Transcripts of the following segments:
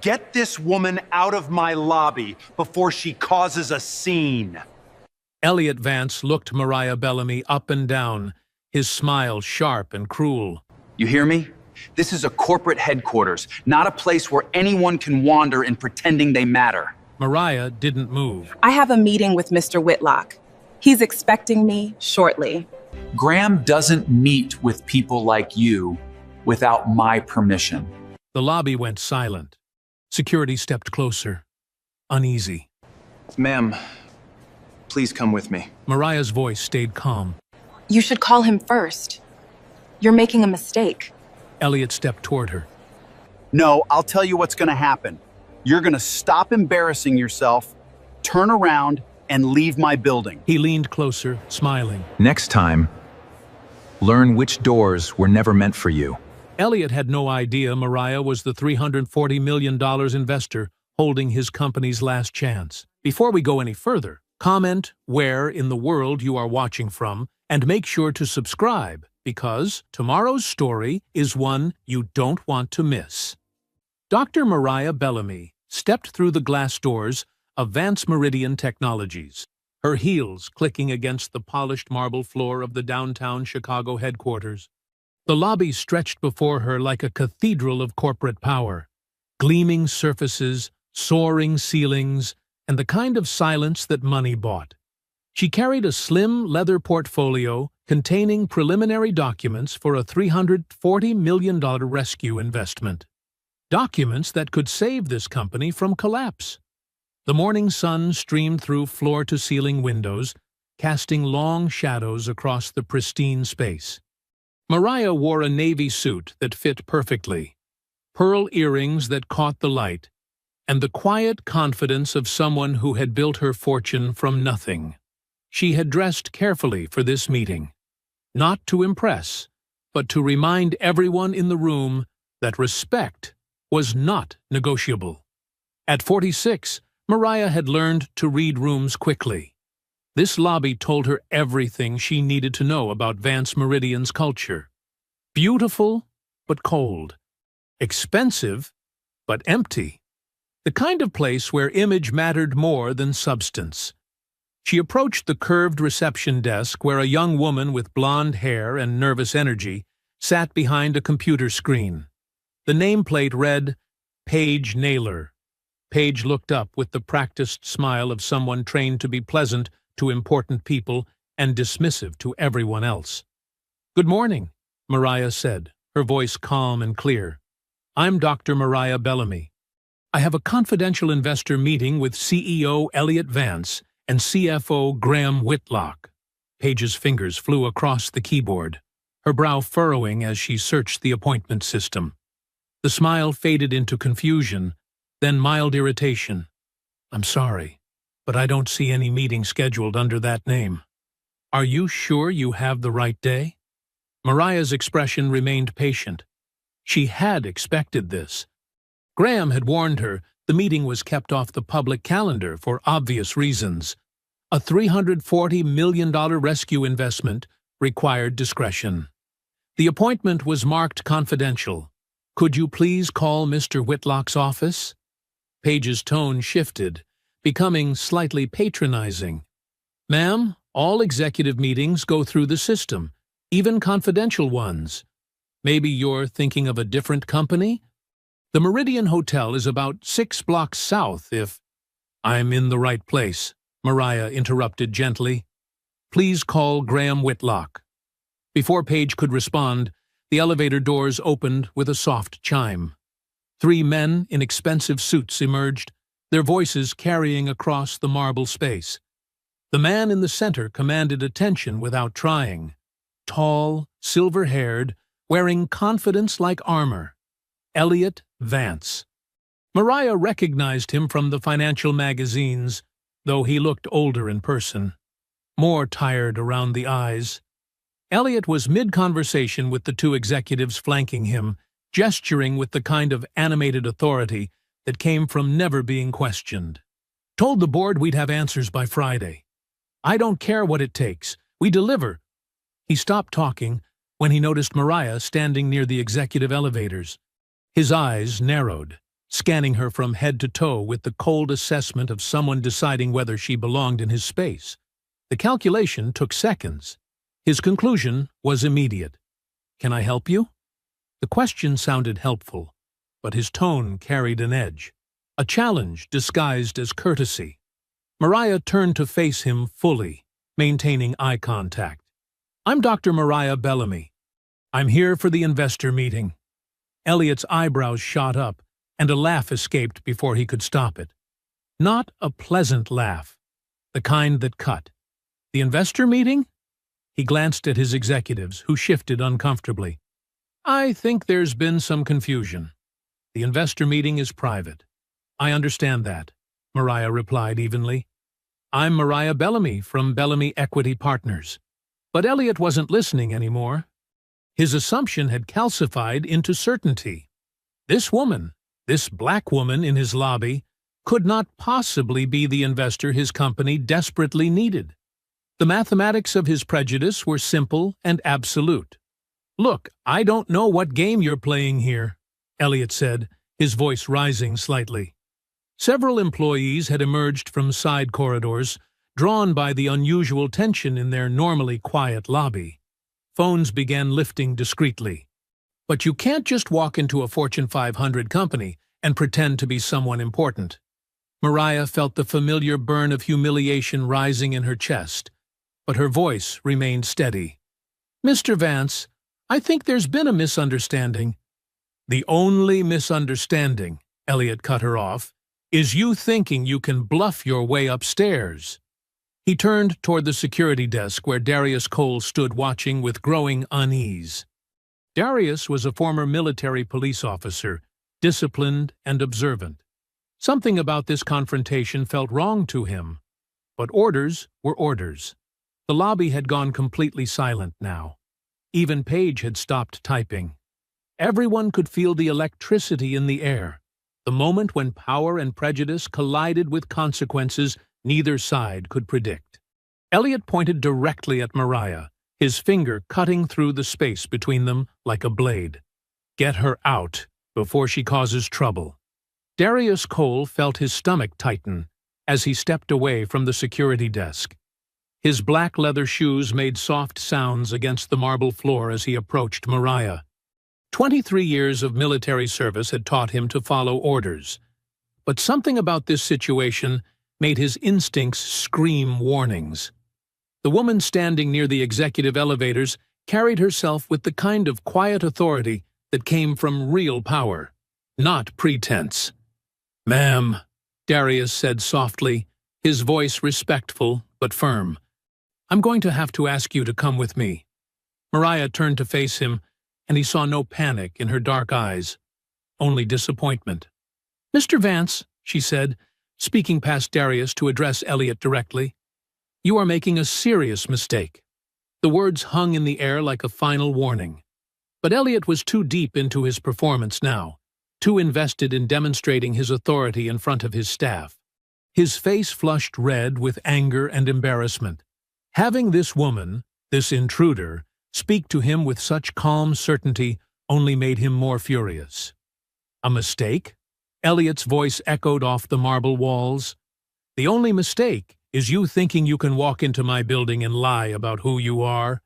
Get this woman out of my lobby before she causes a scene. Elliot Vance looked Mariah Bellamy up and down, his smile sharp and cruel. You hear me? This is a corporate headquarters, not a place where anyone can wander in pretending they matter. Mariah didn't move. I have a meeting with Mr. Whitlock. He's expecting me shortly. Graham doesn't meet with people like you without my permission. The lobby went silent. Security stepped closer, uneasy. Ma'am, please come with me. Mariah's voice stayed calm. You should call him first. You're making a mistake. Elliot stepped toward her. No, I'll tell you what's gonna happen. You're gonna stop embarrassing yourself, turn around, and leave my building. He leaned closer, smiling. Next time, learn which doors were never meant for you. Elliot had no idea Mariah was the $340 million investor holding his company's last chance. Before we go any further, comment where in the world you are watching from, and make sure to subscribe, because tomorrow's story is one you don't want to miss. Dr. Mariah Bellamy stepped through the glass doors of Vance Meridian Technologies, her heels clicking against the polished marble floor of the downtown Chicago headquarters. The lobby stretched before her like a cathedral of corporate power, gleaming surfaces, soaring ceilings, and the kind of silence that money bought. She carried a slim leather portfolio containing preliminary documents for a $340 million rescue investment. Documents that could save this company from collapse. The morning sun streamed through floor-to-ceiling windows, casting long shadows across the pristine space. Mariah wore a navy suit that fit perfectly, pearl earrings that caught the light, and the quiet confidence of someone who had built her fortune from nothing. She had dressed carefully for this meeting, not to impress, but to remind everyone in the room that respect was not negotiable. At 46, Mariah had learned to read rooms quickly. This lobby told her everything she needed to know about Vance Meridian's culture. Beautiful, but cold. Expensive, but empty. The kind of place where image mattered more than substance. She approached the curved reception desk where a young woman with blonde hair and nervous energy sat behind a computer screen. The nameplate read, Paige Naylor. Paige looked up with the practiced smile of someone trained to be pleasant to important people and dismissive to everyone else. "Good morning," Mariah said, her voice calm and clear. "I'm Dr. Mariah Bellamy. I have a confidential investor meeting with CEO Elliot Vance and CFO Graham Whitlock." Paige's fingers flew across the keyboard, her brow furrowing as she searched the appointment system. The smile faded into confusion, then mild irritation. "I'm sorry, but I don't see any meeting scheduled under that name. Are you sure you have the right day?" Mariah's expression remained patient. She had expected this. Graham had warned her the meeting was kept off the public calendar for obvious reasons. A $340 million rescue investment required discretion. The appointment was marked confidential. "Could you please call Mr. Whitlock's office?" Paige's tone shifted, becoming slightly patronizing. "Ma'am, all executive meetings go through the system, even confidential ones. Maybe you're thinking of a different company? The Meridian Hotel is about 6 blocks south if—" "I'm in the right place," Mariah interrupted gently. "Please call Graham Whitlock." Before Paige could respond, the elevator doors opened with a soft chime. 3 men in expensive suits emerged, their voices carrying across the marble space. The man in the center commanded attention without trying. Tall, silver-haired, wearing confidence like armor. Elliot Vance. Mariah recognized him from the financial magazines, though he looked older in person. More tired around the eyes. Elliot was mid-conversation with the 2 executives flanking him, gesturing with the kind of animated authority that came from never being questioned. "Told the board we'd have answers by Friday. I don't care what it takes. We deliver." He stopped talking when he noticed Mariah standing near the executive elevators. His eyes narrowed. scanning her from head to toe with the cold assessment of someone deciding whether she belonged in his space. The calculation took seconds. His conclusion was immediate. "Can I help you?" The question sounded helpful, but his tone carried an edge, a challenge disguised as courtesy. Mariah turned to face him fully, maintaining eye contact. "I'm Dr. Mariah Bellamy. I'm here for the investor meeting." Elliot's eyebrows shot up, and a laugh escaped before he could stop it. Not a pleasant laugh, the kind that cut. "The investor meeting?" He glanced at his executives, who shifted uncomfortably. "I think there's been some confusion. The investor meeting is private." "I understand that," Mariah replied evenly. "I'm Mariah Bellamy from Bellamy Equity Partners." But Elliot wasn't listening anymore. His assumption had calcified into certainty. This woman, this black woman in his lobby, could not possibly be the investor his company desperately needed. The mathematics of his prejudice were simple and absolute. "Look, I don't know what game you're playing here," Elliot said, his voice rising slightly. Several employees had emerged from side corridors, drawn by the unusual tension in their normally quiet lobby. Phones began lifting discreetly. "But you can't just walk into a Fortune 500 company and pretend to be someone important." Mariah felt the familiar burn of humiliation rising in her chest, but her voice remained steady. "Mr. Vance, I think there's been a misunderstanding." "The only misunderstanding," Elliot cut her off, "is you thinking you can bluff your way upstairs." He turned toward the security desk where Darius Cole stood watching with growing unease. Darius was a former military police officer, disciplined and observant. Something about this confrontation felt wrong to him, but orders were orders. The lobby had gone completely silent now. Even Paige had stopped typing. Everyone could feel the electricity in the air, the moment when power and prejudice collided with consequences neither side could predict. Elliot pointed directly at Mariah, his finger cutting through the space between them like a blade. "Get her out before she causes trouble." Darius Cole felt his stomach tighten as he stepped away from the security desk. His black leather shoes made soft sounds against the marble floor as he approached Mariah. 23 years of military service had taught him to follow orders, but something about this situation made his instincts scream warnings. The woman standing near the executive elevators carried herself with the kind of quiet authority that came from real power, not pretense. "Ma'am," Darius said softly, his voice respectful but firm, "I'm going to have to ask you to come with me." Mariah turned to face him, and he saw no panic in her dark eyes, only disappointment. "Mr. Vance," she said, speaking past Darius to address Elliot directly, "you are making a serious mistake." The words hung in the air like a final warning. But Elliot was too deep into his performance now, too invested in demonstrating his authority in front of his staff. His face flushed red with anger and embarrassment. Having this woman, this intruder, speak to him with such calm certainty only made him more furious. "A mistake?" Elliot's voice echoed off the marble walls. "The only mistake is you thinking you can walk into my building and lie about who you are."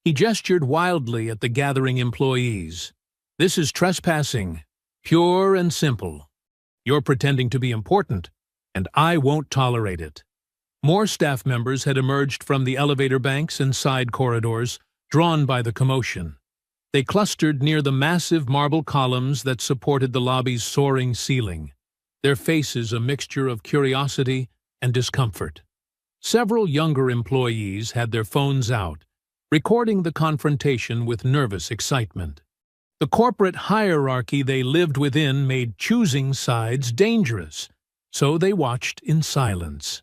He gestured wildly at the gathering employees. "This is trespassing, pure and simple. You're pretending to be important, and I won't tolerate it." More staff members had emerged from the elevator banks and side corridors, drawn by the commotion. They clustered near the massive marble columns that supported the lobby's soaring ceiling, their faces a mixture of curiosity and discomfort. Several younger employees had their phones out, recording the confrontation with nervous excitement. The corporate hierarchy they lived within made choosing sides dangerous, so they watched in silence.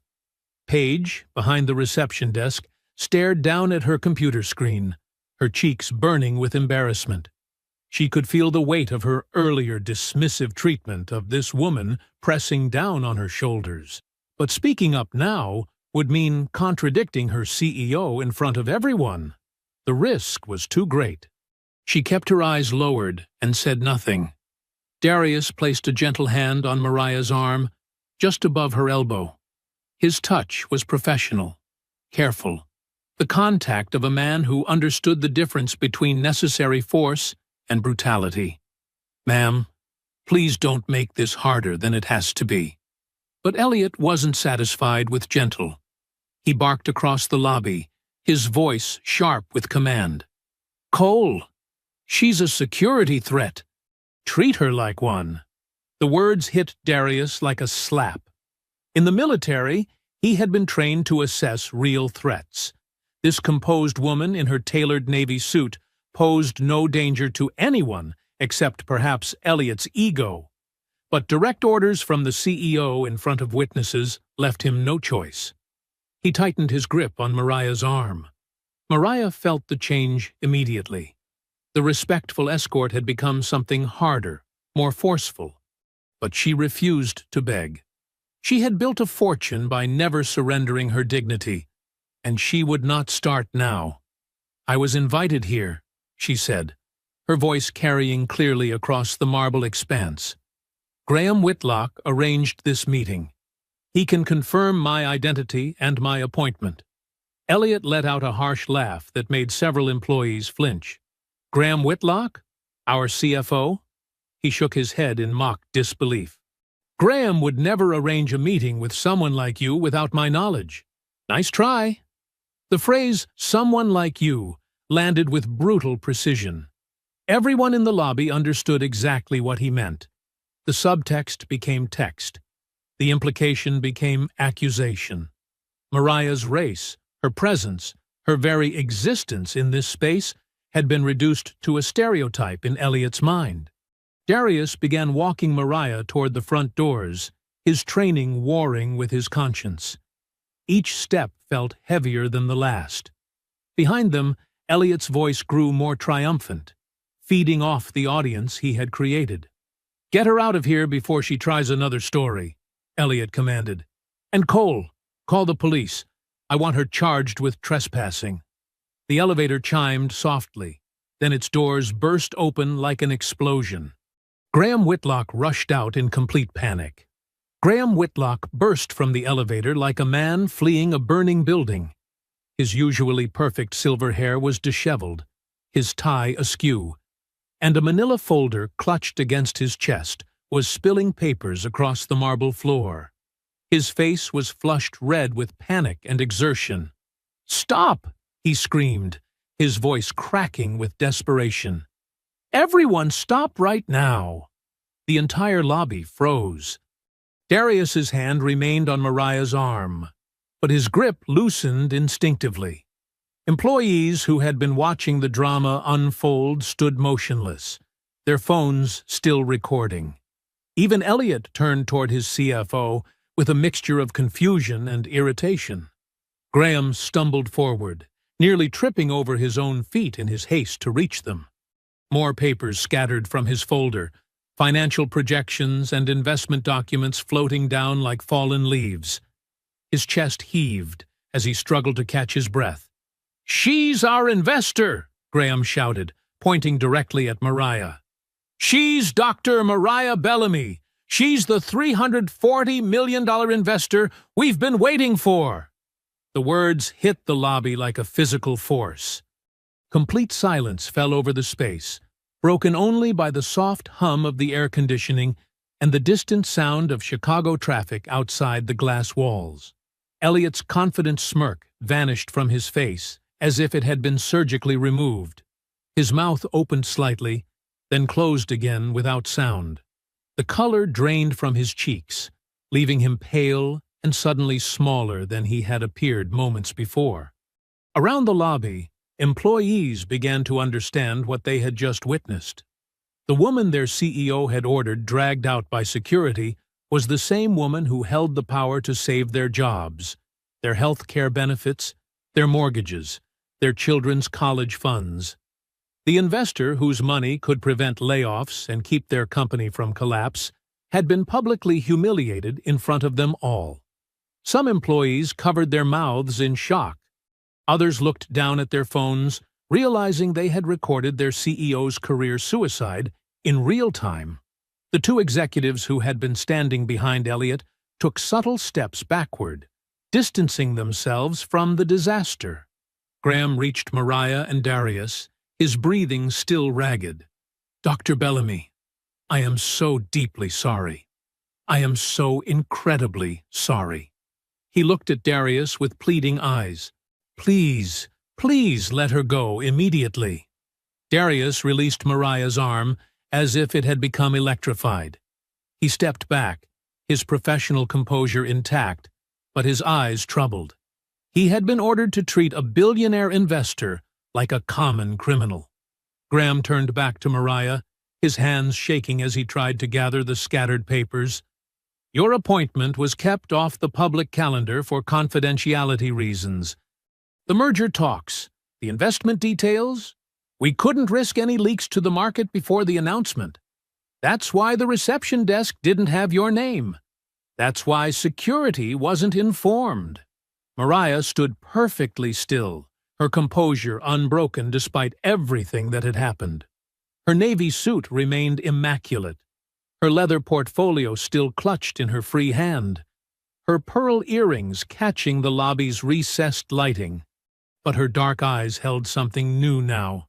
Paige, behind the reception desk, stared down at her computer screen, her cheeks burning with embarrassment. She could feel the weight of her earlier dismissive treatment of this woman pressing down on her shoulders. But speaking up now would mean contradicting her CEO in front of everyone. The risk was too great. She kept her eyes lowered and said nothing. Darius placed a gentle hand on Mariah's arm, just above her elbow. His touch was professional, careful, the contact of a man who understood the difference between necessary force and brutality. "Ma'am, please don't make this harder than it has to be." But Elliot wasn't satisfied with gentle. He barked across the lobby, his voice sharp with command. "Cole, she's a security threat. Treat her like one." The words hit Darius like a slap. In the military, he had been trained to assess real threats. This composed woman in her tailored navy suit posed no danger to anyone except perhaps Elliot's ego. But direct orders from the CEO in front of witnesses left him no choice. He tightened his grip on Mariah's arm. Mariah felt the change immediately. The respectful escort had become something harder, more forceful. But she refused to beg. She had built a fortune by never surrendering her dignity, and she would not start now. "I was invited here," she said, her voice carrying clearly across the marble expanse. "Graham Whitlock arranged this meeting. He can confirm my identity and my appointment." Elliot let out a harsh laugh that made several employees flinch. "Graham Whitlock? Our CFO?" He shook his head in mock disbelief. "Graham would never arrange a meeting with someone like you without my knowledge. Nice try." The phrase, "someone like you," landed with brutal precision. Everyone in the lobby understood exactly what he meant. The subtext became text. The implication became accusation. Mariah's race, her presence, her very existence in this space had been reduced to a stereotype in Elliot's mind. Darius began walking Mariah toward the front doors, his training warring with his conscience. Each step felt heavier than the last. Behind them, Elliot's voice grew more triumphant, feeding off the audience he had created. "Get her out of here before she tries another story," Elliot commanded. "And Cole, call the police. I want her charged with trespassing." The elevator chimed softly, then its doors burst open like an explosion. Graham Whitlock rushed out in complete panic. Graham Whitlock burst from the elevator like a man fleeing a burning building. His usually perfect silver hair was disheveled, his tie askew, and a manila folder clutched against his chest was spilling papers across the marble floor. His face was flushed red with panic and exertion. "Stop!" he screamed, his voice cracking with desperation. "Everyone stop right now!" The entire lobby froze. Darius's hand remained on Mariah's arm, but his grip loosened instinctively. Employees who had been watching the drama unfold stood motionless, their phones still recording. Even Elliot turned toward his CFO with a mixture of confusion and irritation. Graham stumbled forward, nearly tripping over his own feet in his haste to reach them. More papers scattered from his folder, financial projections and investment documents floating down like fallen leaves. His chest heaved as he struggled to catch his breath. "She's our investor!" Graham shouted, pointing directly at Mariah. "She's Dr. Mariah Bellamy! She's the $340 million investor we've been waiting for!" The words hit the lobby like a physical force. Complete silence fell over the space, broken only by the soft hum of the air conditioning and the distant sound of Chicago traffic outside the glass walls. Elliot's confident smirk vanished from his face, as if it had been surgically removed. His mouth opened slightly, then closed again without sound. The color drained from his cheeks, leaving him pale and suddenly smaller than he had appeared moments before. Around the lobby, employees began to understand what they had just witnessed. The woman their CEO had ordered dragged out by security was the same woman who held the power to save their jobs, their health care benefits, their mortgages, their children's college funds. The investor whose money could prevent layoffs and keep their company from collapse had been publicly humiliated in front of them all. Some employees covered their mouths in shock. Others looked down at their phones, realizing they had recorded their CEO's career suicide in real time. The two executives who had been standing behind Elliot took subtle steps backward, distancing themselves from the disaster. Graham reached Mariah and Darius, his breathing still ragged. "Dr. Bellamy, I am so deeply sorry. I am so incredibly sorry." He looked at Darius with pleading eyes. "Please, please let her go immediately." Darius released Mariah's arm as if it had become electrified. He stepped back, his professional composure intact, but his eyes troubled. He had been ordered to treat a billionaire investor like a common criminal. Graham turned back to Mariah, his hands shaking as he tried to gather the scattered papers. "Your appointment was kept off the public calendar for confidentiality reasons. The merger talks, the investment details, we couldn't risk any leaks to the market before the announcement. That's why the reception desk didn't have your name. That's why security wasn't informed." Mariah stood perfectly still, her composure unbroken despite everything that had happened. Her navy suit remained immaculate, her leather portfolio still clutched in her free hand, her pearl earrings catching the lobby's recessed lighting. But her dark eyes held something new now,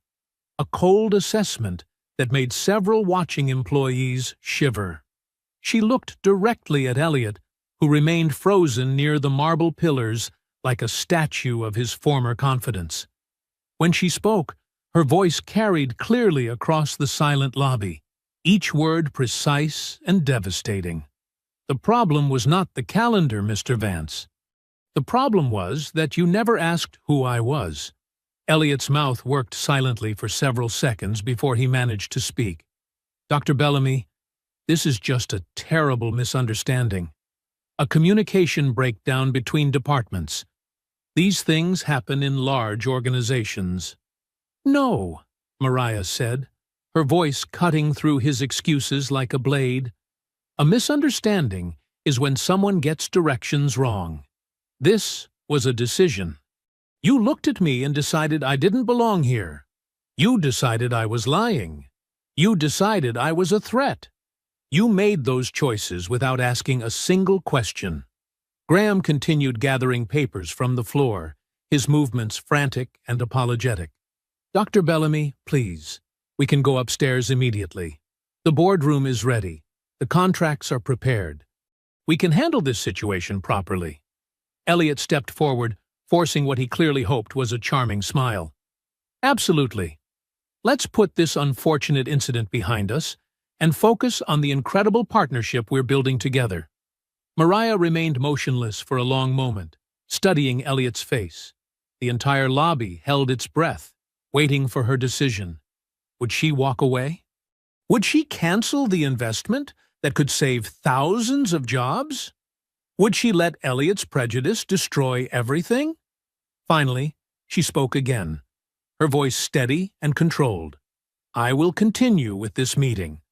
a cold assessment that made several watching employees shiver. She looked directly at Elliot, who remained frozen near the marble pillars like a statue of his former confidence. When she spoke, her voice carried clearly across the silent lobby, each word precise and devastating. "The problem was not the calendar, Mr. Vance. The problem was that you never asked who I was." Elliot's mouth worked silently for several seconds before he managed to speak. "Dr. Bellamy, this is just a terrible misunderstanding. A communication breakdown between departments. These things happen in large organizations." "No," Mariah said, her voice cutting through his excuses like a blade. "A misunderstanding is when someone gets directions wrong. This was a decision. You looked at me and decided I didn't belong here. You decided I was lying. You decided I was a threat. You made those choices without asking a single question." Graham continued gathering papers from the floor, his movements frantic and apologetic. "Dr. Bellamy, please. We can go upstairs immediately. The boardroom is ready. The contracts are prepared. We can handle this situation properly." Elliot stepped forward, forcing what he clearly hoped was a charming smile. "Absolutely. Let's put this unfortunate incident behind us and focus on the incredible partnership we're building together." Mariah remained motionless for a long moment, studying Elliot's face. The entire lobby held its breath, waiting for her decision. Would she walk away? Would she cancel the investment that could save thousands of jobs? Would she let Elliot's prejudice destroy everything? Finally, she spoke again, her voice steady and controlled. "I will continue with this meeting.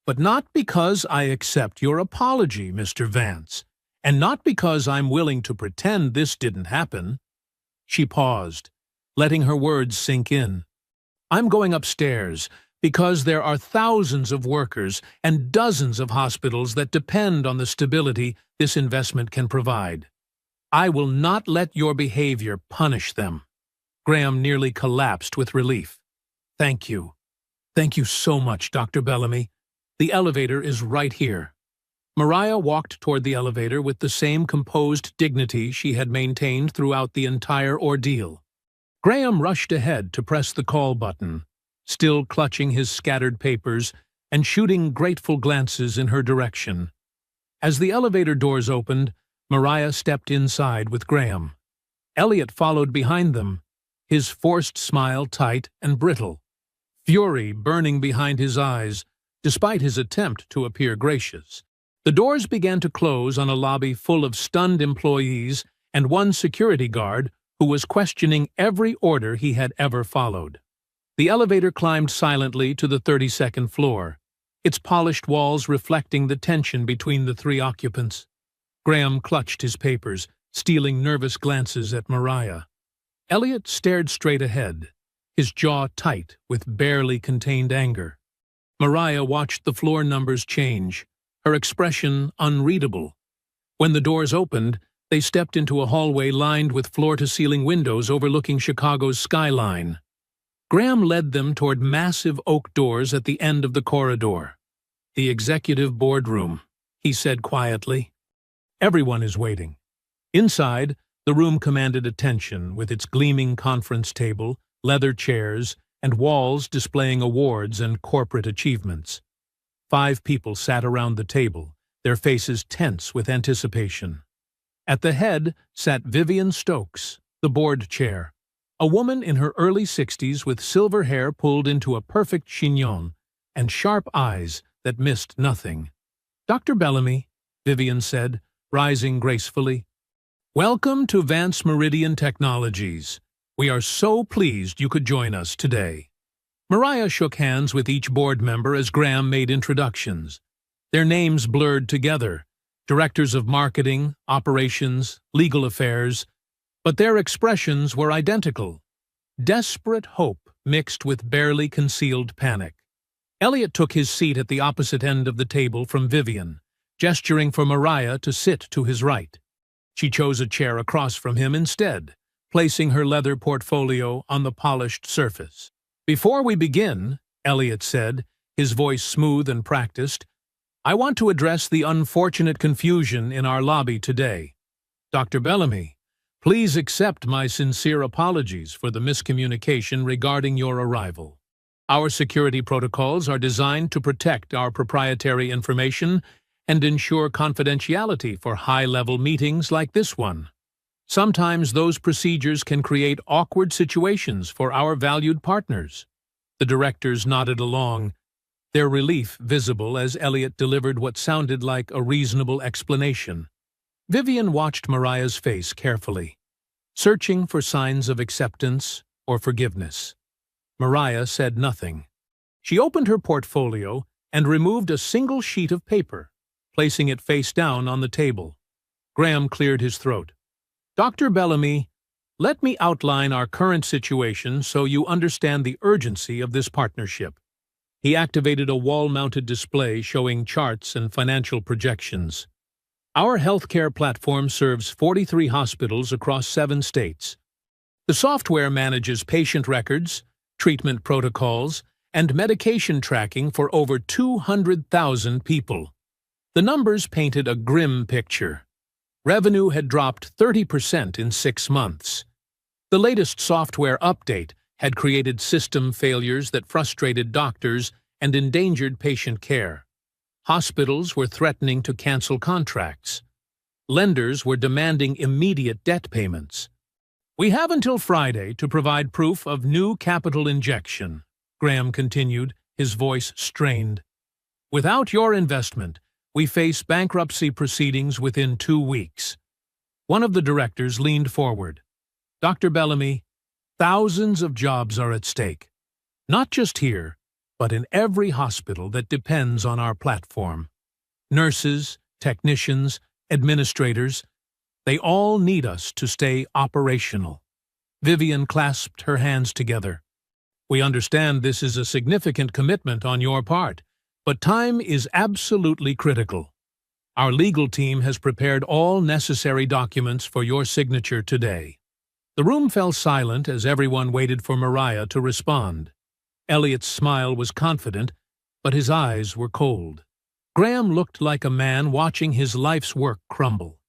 But not because I accept your apology, Mr. Vance, and not because I'm willing to pretend this didn't happen." She paused, letting her words sink in. "I'm going upstairs because there are thousands of workers and dozens of hospitals that depend on the stability this investment can provide. I will not let your behavior punish them." Graham nearly collapsed with relief. "Thank you. Thank you so much, Dr. Bellamy. The elevator is right here." Mariah walked toward the elevator with the same composed dignity she had maintained throughout the entire ordeal. Graham rushed ahead to press the call button, still clutching his scattered papers and shooting grateful glances in her direction. As the elevator doors opened, Mariah stepped inside with Graham. Elliot followed behind them, his forced smile tight and brittle, fury burning behind his eyes, despite his attempt to appear gracious. The doors began to close on a lobby full of stunned employees and one security guard who was questioning every order he had ever followed. The elevator climbed silently to the 32nd floor, its polished walls reflecting the tension between the three occupants. Graham clutched his papers, stealing nervous glances at Mariah. Elliot stared straight ahead, his jaw tight with barely contained anger. Mariah watched the floor numbers change, her expression unreadable. When the doors opened, they stepped into a hallway lined with floor-to-ceiling windows overlooking Chicago's skyline. Graham led them toward massive oak doors at the end of the corridor. "The executive boardroom," he said quietly. "Everyone is waiting." Inside, the room commanded attention with its gleaming conference table, leather chairs, and walls displaying awards and corporate achievements. 5 people sat around the table, their faces tense with anticipation. At the head sat Vivian Stokes, the board chair, a woman in her early 60s with silver hair pulled into a perfect chignon and sharp eyes that missed nothing. "Dr. Bellamy," Vivian said, rising gracefully, "welcome to Vance Meridian Technologies. We are so pleased you could join us today." Mariah shook hands with each board member as Graham made introductions. Their names blurred together, directors of marketing, operations, legal affairs, but their expressions were identical. Desperate hope mixed with barely concealed panic. Elliot took his seat at the opposite end of the table from Vivian, gesturing for Mariah to sit to his right. She chose a chair across from him instead, placing her leather portfolio on the polished surface. "Before we begin," Elliot said, his voice smooth and practiced, "I want to address the unfortunate confusion in our lobby today. Dr. Bellamy, please accept my sincere apologies for the miscommunication regarding your arrival. Our security protocols are designed to protect our proprietary information and ensure confidentiality for high-level meetings like this one. Sometimes those procedures can create awkward situations for our valued partners." The directors nodded along, their relief visible as Elliot delivered what sounded like a reasonable explanation. Vivian watched Mariah's face carefully, searching for signs of acceptance or forgiveness. Mariah said nothing. She opened her portfolio and removed a single sheet of paper, placing it face down on the table. Graham cleared his throat. "Dr. Bellamy, let me outline our current situation so you understand the urgency of this partnership." He activated a wall-mounted display showing charts and financial projections. "Our healthcare platform serves 43 hospitals across 7 states. The software manages patient records, treatment protocols, and medication tracking for over 200,000 people." The numbers painted a grim picture. Revenue had dropped 30% in 6 months. The latest software update had created system failures that frustrated doctors and endangered patient care. Hospitals were threatening to cancel contracts. Lenders were demanding immediate debt payments. "We have until Friday to provide proof of new capital injection," Graham continued, his voice strained. "Without your investment, we face bankruptcy proceedings within 2 weeks." One of the directors leaned forward. "Dr. Bellamy, thousands of jobs are at stake. Not just here, but in every hospital that depends on our platform. Nurses, technicians, administrators, they all need us to stay operational." Vivian clasped her hands together. "We understand this is a significant commitment on your part, but time is absolutely critical. Our legal team has prepared all necessary documents for your signature today." The room fell silent as everyone waited for Mariah to respond. Elliot's smile was confident, but his eyes were cold. Graham looked like a man watching his life's work crumble.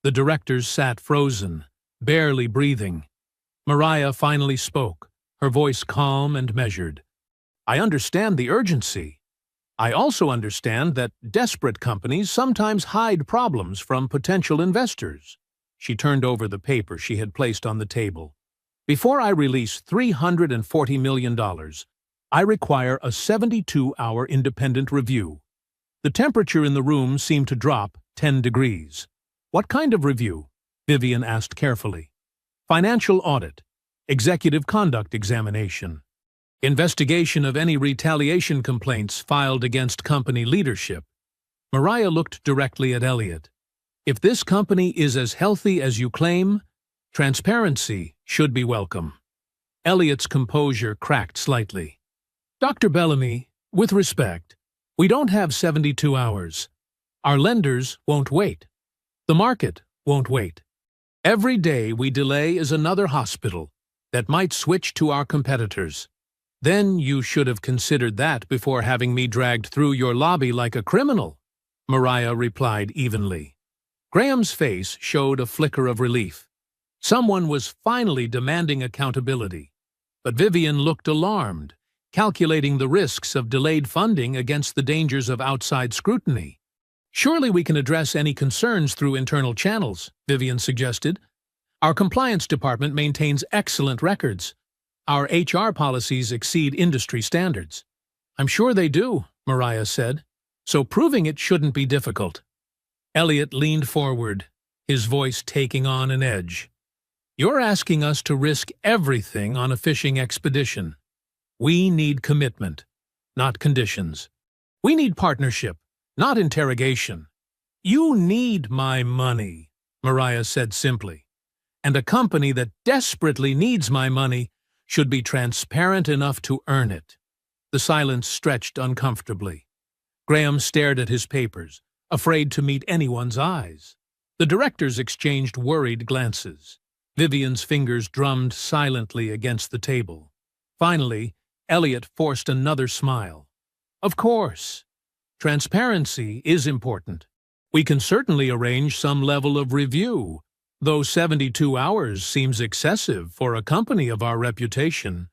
The directors sat frozen, barely breathing. Mariah finally spoke, her voice calm and measured. "I understand the urgency. I also understand that desperate companies sometimes hide problems from potential investors." She turned over the paper she had placed on the table. "Before I release $340 million, I require a 72-hour independent review." The temperature in the room seemed to drop 10 degrees. "What kind of review?" Vivian asked carefully. "Financial audit, executive conduct examination, investigation of any retaliation complaints filed against company leadership." Mariah looked directly at Elliot. "If this company is as healthy as you claim, transparency should be welcome." Elliot's composure cracked slightly. "Dr. Bellamy, With respect, we don't have 72 hours. Our lenders won't wait. The market won't wait. Every day we delay is another hospital that might switch to our competitors. Then you should have considered that before having me dragged through your lobby like a criminal, Mariah replied evenly. Graham's face showed a flicker of relief. Someone was finally demanding accountability. But Vivian looked alarmed, calculating the risks of delayed funding against the dangers of outside scrutiny. Surely we can address any concerns through internal channels, Vivian suggested. Our compliance department maintains excellent records. Our HR policies exceed industry standards. I'm sure they do, Mariah said, so proving it shouldn't be difficult. Elliot leaned forward, his voice taking on an edge. You're asking us to risk everything on a fishing expedition. We need commitment, not conditions. We need partnership, not interrogation. You need my money, Mariah said simply. And a company that desperately needs my money should be transparent enough to earn it. The silence stretched uncomfortably. Graham stared at his papers, afraid to meet anyone's eyes. The directors exchanged worried glances. Vivian's fingers drummed silently against the table. Finally, Elliot forced another smile. Of course. Transparency is important. We can certainly arrange some level of review, though 72 hours seems excessive for a company of our reputation.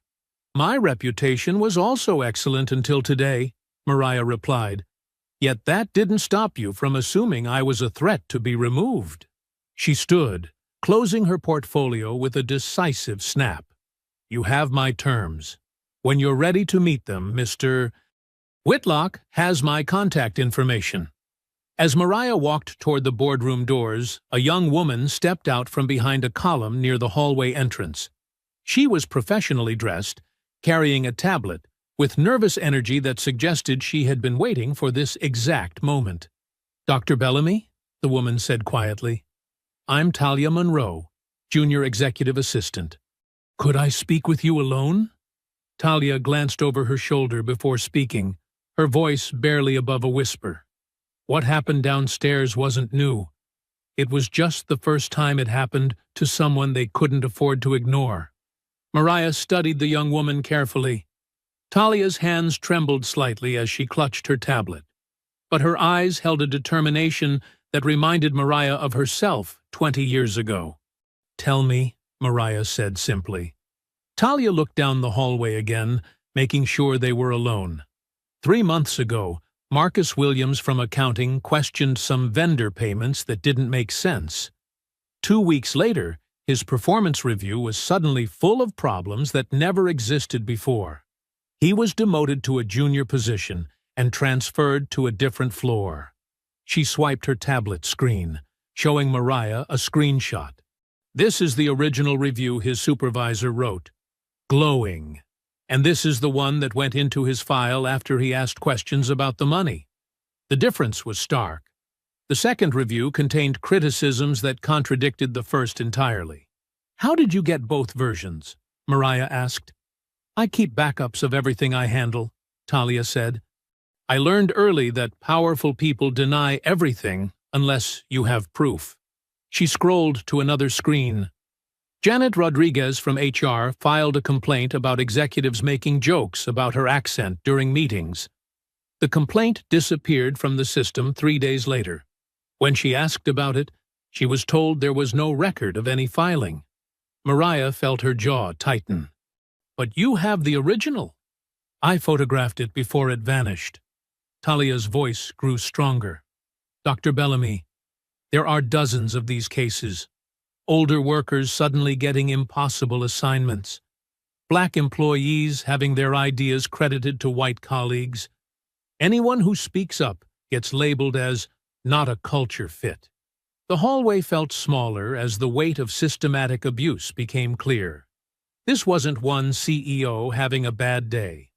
My reputation was also excellent until today, Mariah replied. Yet that didn't stop you from assuming I was a threat to be removed. She stood, closing her portfolio with a decisive snap. You have my terms. When you're ready to meet them, Mr. Whitlock has my contact information. As Mariah walked toward the boardroom doors, a young woman stepped out from behind a column near the hallway entrance. She was professionally dressed, carrying a tablet, with nervous energy that suggested she had been waiting for this exact moment. Dr. Bellamy, the woman said quietly. I'm Talia Monroe, Junior Executive Assistant. Could I speak with you alone? Talia glanced over her shoulder before speaking, her voice barely above a whisper. What happened downstairs wasn't new. It was just the first time it happened to someone they couldn't afford to ignore. Mariah studied the young woman carefully. Talia's hands trembled slightly as she clutched her tablet, but her eyes held a determination that reminded Mariah of herself 20 years ago. Tell me, Mariah said simply. Talia looked down the hallway again, making sure they were alone. 3 months ago, Marcus Williams from accounting questioned some vendor payments that didn't make sense. 2 weeks later, his performance review was suddenly full of problems that never existed before. He was demoted to a junior position and transferred to a different floor. She swiped her tablet screen, showing Mariah a screenshot. This is the original review his supervisor wrote. Glowing. And this is the one that went into his file after he asked questions about the money. The difference was stark. The second review contained criticisms that contradicted the first entirely. How did you get both versions? Mariah asked. I keep backups of everything I handle, Talia said. I learned early that powerful people deny everything unless you have proof. She scrolled to another screen. Janet Rodriguez from HR filed a complaint about executives making jokes about her accent during meetings. The complaint disappeared from the system 3 days later. When she asked about it, she was told there was no record of any filing. Mariah felt her jaw tighten. But you have the original. I photographed it before it vanished. Talia's voice grew stronger. Dr. Bellamy, there are dozens of these cases. Older workers suddenly getting impossible assignments. Black employees having their ideas credited to white colleagues. Anyone who speaks up gets labeled as not a culture fit. The hallway felt smaller as the weight of systematic abuse became clear. This wasn't one CEO having a bad day.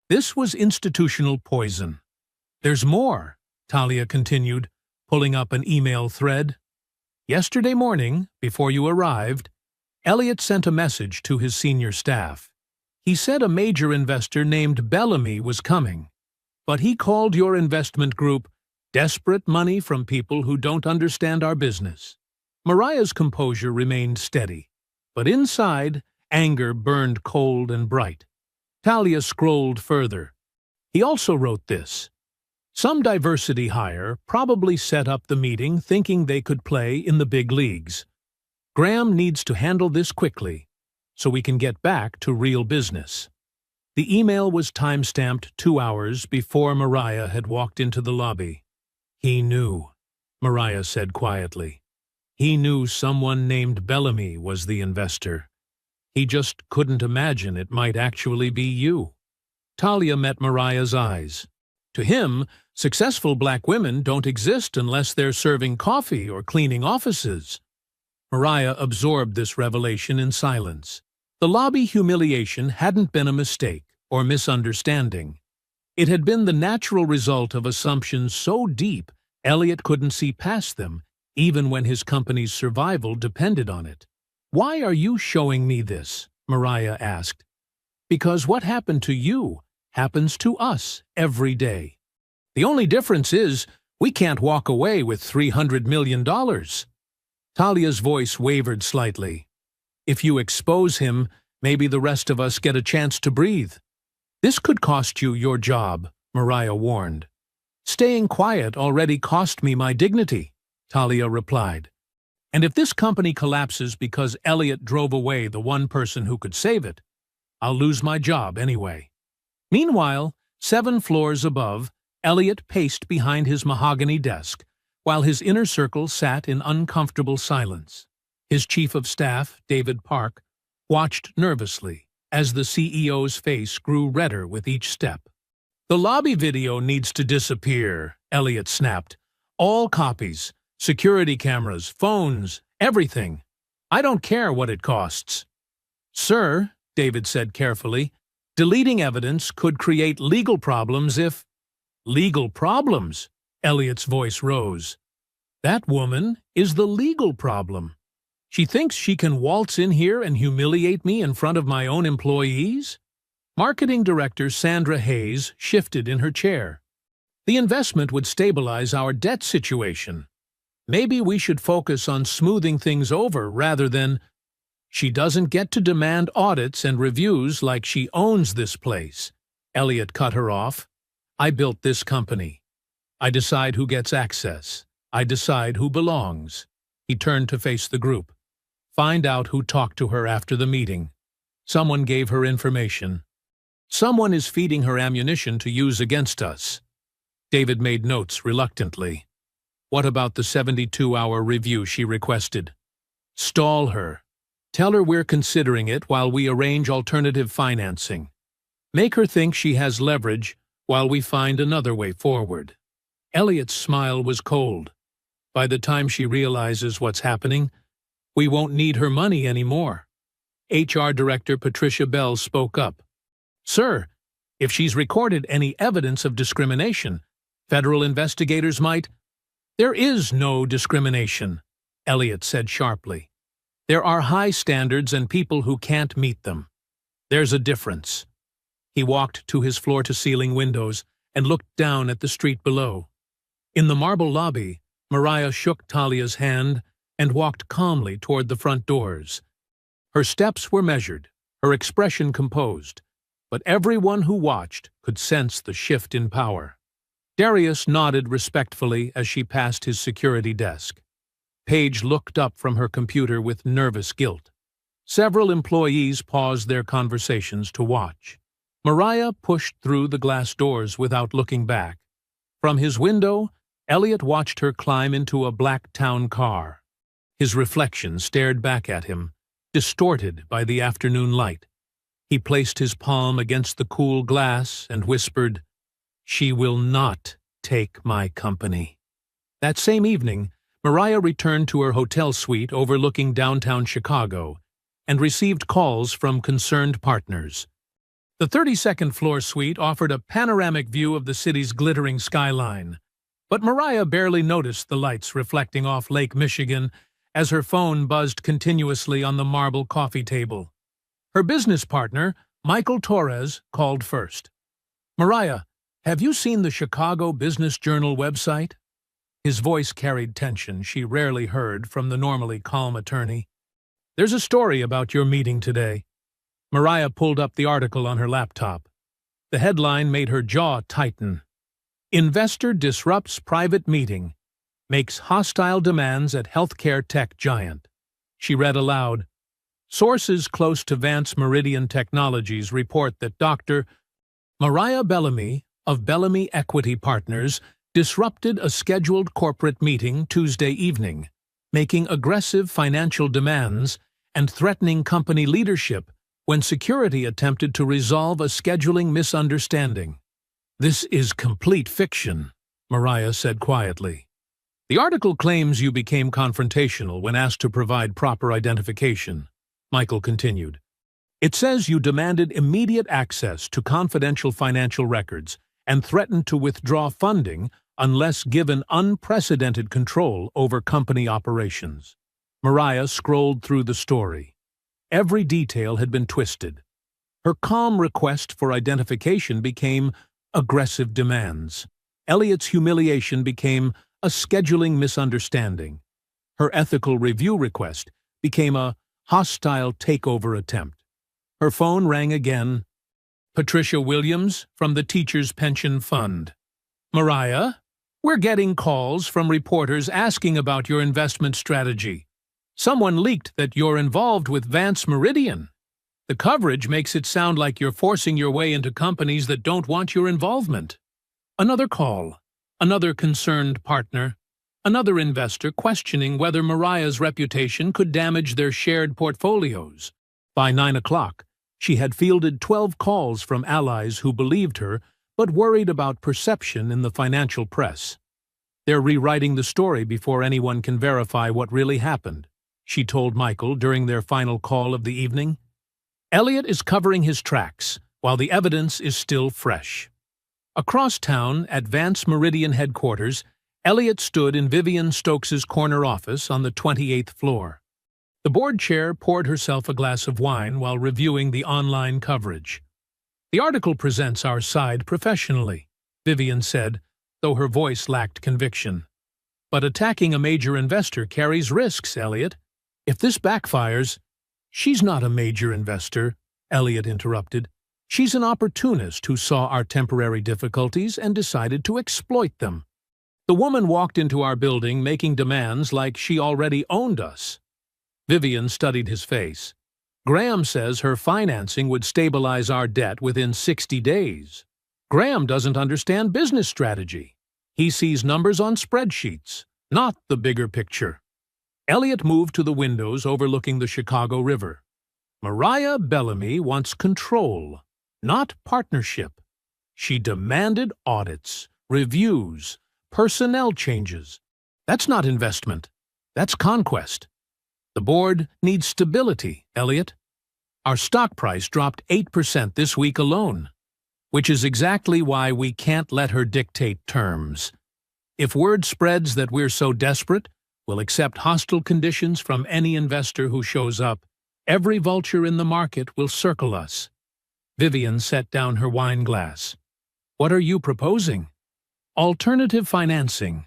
This was institutional poison. There's more, Talia continued, pulling up an email thread. Yesterday morning, before you arrived, Elliot sent a message to his senior staff. He said a major investor named Bellamy was coming. but he called your investment group desperate money from people who don't understand our business. Mariah's composure remained steady, but inside, anger burned cold and bright. Talia scrolled further. He also wrote this. Some diversity hire probably set up the meeting thinking they could play in the big leagues. Graham needs to handle this quickly so we can get back to real business. The email was time-stamped 2 hours before Mariah had walked into the lobby. He knew, Mariah said quietly. He knew someone named Bellamy was the investor. He just couldn't imagine it might actually be you. Talia met Mariah's eyes. To him, successful black women don't exist unless they're serving coffee or cleaning offices. Mariah absorbed this revelation in silence. The lobby humiliation hadn't been a mistake or misunderstanding. It had been the natural result of assumptions so deep Elliot couldn't see past them, even when his company's survival depended on it. "Why are you showing me this?" Mariah asked. "Because what happened to you happens to us every day. The only difference is we can't walk away with $300 million. Talia's voice wavered slightly. "If you expose him, maybe the rest of us get a chance to breathe." "This could cost you your job," Mariah warned. "Staying quiet already cost me my dignity," Talia replied. "And if this company collapses because Elliot drove away the one person who could save it, I'll lose my job anyway." Meanwhile, 7 floors above, Elliot paced behind his mahogany desk, while his inner circle sat in uncomfortable silence. His chief of staff, David Park, watched nervously as the CEO's face grew redder with each step. "The lobby video needs to disappear," Elliot snapped. "All copies, security cameras, phones, everything. I don't care what it costs." "Sir," David said carefully, "deleting evidence could create legal problems if—" "Legal problems?" Elliot's voice rose. "That woman is the legal problem. She thinks she can waltz in here and humiliate me in front of my own employees?" Marketing Director Sandra Hayes shifted in her chair. "The investment would stabilize our debt situation. Maybe we should focus on smoothing things over rather than—" "She doesn't get to demand audits and reviews like she owns this place," Elliot cut her off. "I built this company. I decide who gets access. I decide who belongs." He turned to face the group. "Find out who talked to her after the meeting. Someone gave her information. Someone is feeding her ammunition to use against us." David made notes reluctantly. "What about the 72-hour review she requested?" "Stall her. Tell her we're considering it while we arrange alternative financing. Make her think she has leverage while we find another way forward." Elliot's smile was cold. "By the time she realizes what's happening, we won't need her money anymore." HR Director Patricia Bell spoke up. "Sir, if she's recorded any evidence of discrimination, federal investigators might—" "There is no discrimination," Elliot said sharply. "There are high standards and people who can't meet them. There's a difference." He walked to his floor-to-ceiling windows and looked down at the street below. In the marble lobby, Mariah shook Talia's hand and walked calmly toward the front doors. Her steps were measured, her expression composed, but everyone who watched could sense the shift in power. Darius nodded respectfully as she passed his security desk. Paige looked up from her computer with nervous guilt. Several employees paused their conversations to watch. Mariah pushed through the glass doors without looking back. From his window, Elliot watched her climb into a black town car. His reflection stared back at him, distorted by the afternoon light. He placed his palm against the cool glass and whispered, "She will not take my company." That same evening, Mariah returned to her hotel suite overlooking downtown Chicago and received calls from concerned partners. The 32nd floor suite offered a panoramic view of the city's glittering skyline, but Mariah barely noticed the lights reflecting off Lake Michigan as her phone buzzed continuously on the marble coffee table. Her business partner, Michael Torres, called first. "Mariah, Have you seen the Chicago Business Journal website? His voice carried tension she rarely heard from the normally calm attorney. There's a story about your meeting today. Mariah pulled up the article on her laptop. The headline made her jaw tighten. Investor disrupts private meeting, makes hostile demands at healthcare tech giant. She read aloud. Sources close to Vance Meridian Technologies report that Dr. Mariah Bellamy of Bellamy Equity Partners disrupted a scheduled corporate meeting Tuesday evening, making aggressive financial demands and threatening company leadership when security attempted to resolve a scheduling misunderstanding. This is complete fiction, Mariah said quietly. The article claims you became confrontational when asked to provide proper identification, Michael continued. It says you demanded immediate access to confidential financial records and threatened to withdraw funding unless given unprecedented control over company operations. Mariah scrolled through the story. Every detail had been twisted. Her calm request for identification became aggressive demands. Elliot's humiliation became a scheduling misunderstanding. Her ethical review request became a hostile takeover attempt. Her phone rang again. Patricia Williams from the Teachers' Pension Fund. Mariah, we're getting calls from reporters asking about your investment strategy. Someone leaked that you're involved with Vance Meridian. The coverage makes it sound like you're forcing your way into companies that don't want your involvement. Another call. Another concerned partner. Another investor questioning whether Mariah's reputation could damage their shared portfolios. By 9 o'clock, she had fielded 12 calls from allies who believed her but worried about perception in the financial press. They're rewriting the story before anyone can verify what really happened, she told Michael during their final call of the evening. Elliot is covering his tracks, while the evidence is still fresh. Across town, at Vance Meridian headquarters, Elliot stood in Vivian Stokes's corner office on the 28th floor. The board chair poured herself a glass of wine while reviewing the online coverage. The article presents our side professionally, Vivian said, though her voice lacked conviction. But attacking a major investor carries risks, Elliot. If this backfires— She's not a major investor, Elliot interrupted. She's an opportunist who saw our temporary difficulties and decided to exploit them. The woman walked into our building making demands like she already owned us. Vivian studied his face. Graham says her financing would stabilize our debt within 60 days. Graham doesn't understand business strategy. He sees numbers on spreadsheets, not the bigger picture. Elliot moved to the windows overlooking the Chicago River. Mariah Bellamy wants control, not partnership. She demanded audits, reviews, personnel changes. That's not investment. That's conquest. The board needs stability, Elliot. Our stock price dropped 8% this week alone, which is exactly why we can't let her dictate terms. If word spreads that we're so desperate, we'll accept hostile conditions from any investor who shows up. Every vulture in the market will circle us. Vivian set down her wine glass. What are you proposing? Alternative financing.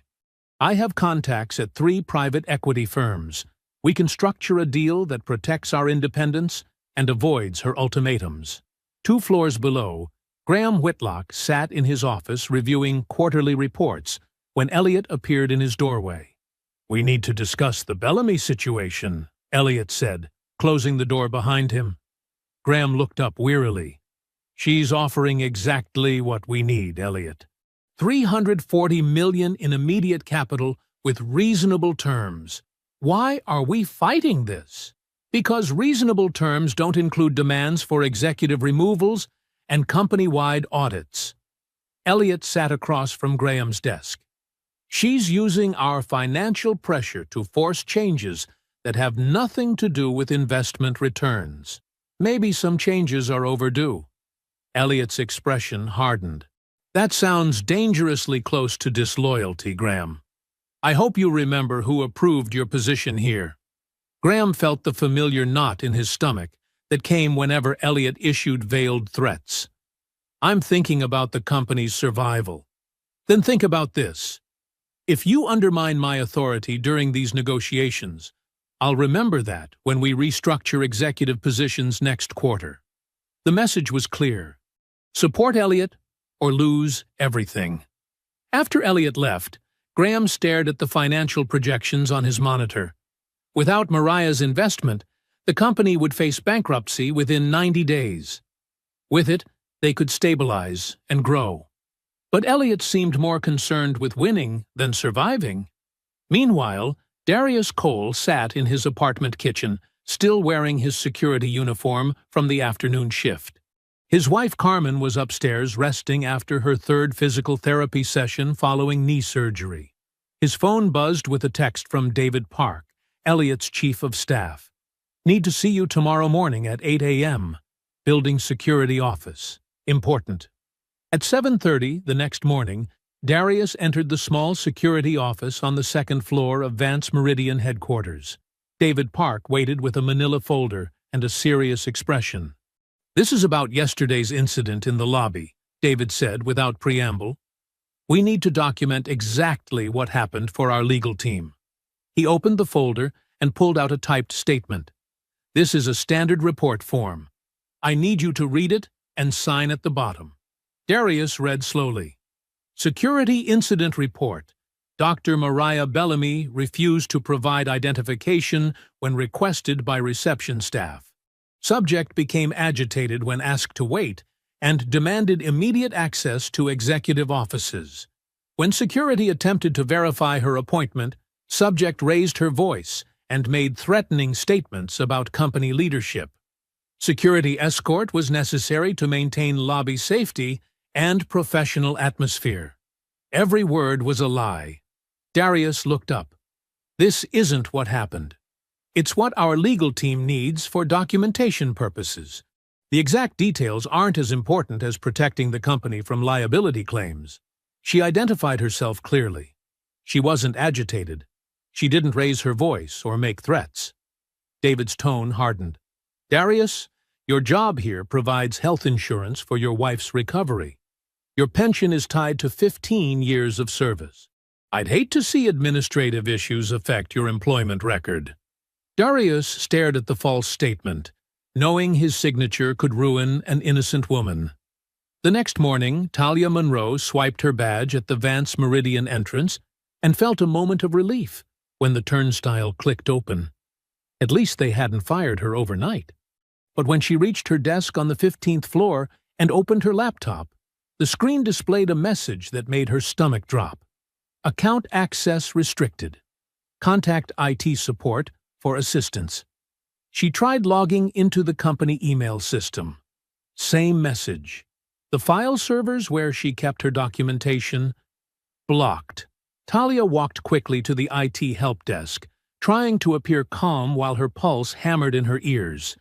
I have contacts at 3 private equity firms. We can structure a deal that protects our independence and avoids her ultimatums. 2 floors below, Graham Whitlock sat in his office reviewing quarterly reports when Elliot appeared in his doorway. We need to discuss the Bellamy situation, Elliot said, closing the door behind him. Graham looked up wearily. She's offering exactly what we need, Elliot. $340 million in immediate capital with reasonable terms. Why are we fighting this? Because reasonable terms don't include demands for executive removals and company-wide audits. Elliot sat across from Graham's desk. She's using our financial pressure to force changes that have nothing to do with investment returns. Maybe some changes are overdue. Elliot's expression hardened. That sounds dangerously close to disloyalty, Graham. I hope you remember who approved your position here. Graham felt the familiar knot in his stomach that came whenever Elliot issued veiled threats. I'm thinking about the company's survival. Then think about this. If you undermine my authority during these negotiations, I'll remember that when we restructure executive positions next quarter. The message was clear. Support Elliot or lose everything. After Elliot left, Graham stared at the financial projections on his monitor. Without Mariah's investment, the company would face bankruptcy within 90 days. With it, they could stabilize and grow. But Elliot seemed more concerned with winning than surviving. Meanwhile, Darius Cole sat in his apartment kitchen, still wearing his security uniform from the afternoon shift. His wife Carmen was upstairs resting after her third physical therapy session following knee surgery. His phone buzzed with a text from David Park, Elliot's chief of staff. Need to see you tomorrow morning at 8 a.m. Building security office. Important. At 7:30 the next morning, Darius entered the small security office on the second floor of Vance Meridian headquarters. David Park waited with a manila folder and a serious expression. "This is about yesterday's incident in the lobby," David said without preamble. "We need to document exactly what happened for our legal team." He opened the folder and pulled out a typed statement. "This is a standard report form. I need you to read it and sign at the bottom." Darius read slowly. Security Incident Report. Dr. Mariah Bellamy refused to provide identification when requested by reception staff. Subject became agitated when asked to wait and demanded immediate access to executive offices. When security attempted to verify her appointment, subject raised her voice and made threatening statements about company leadership. Security escort was necessary to maintain lobby safety and professional atmosphere. Every word was a lie. Darius looked up. "This isn't what happened. It's what our legal team needs for documentation purposes. The exact details aren't as important as protecting the company from liability claims." She identified herself clearly. She wasn't agitated. She didn't raise her voice or make threats. David's tone hardened. "Darius, your job here provides health insurance for your wife's recovery. Your pension is tied to 15 years of service. I'd hate to see administrative issues affect your employment record." Darius stared at the false statement, knowing his signature could ruin an innocent woman. The next morning, Talia Monroe swiped her badge at the Vance Meridian entrance and felt a moment of relief when the turnstile clicked open. At least they hadn't fired her overnight. But when she reached her desk on the 15th floor and opened her laptop, the screen displayed a message that made her stomach drop. Account access restricted. Contact IT support for assistance. She tried logging into the company email system. Same message. The file servers where she kept her documentation blocked. Talia walked quickly to the IT help desk, trying to appear calm while her pulse hammered in her ears.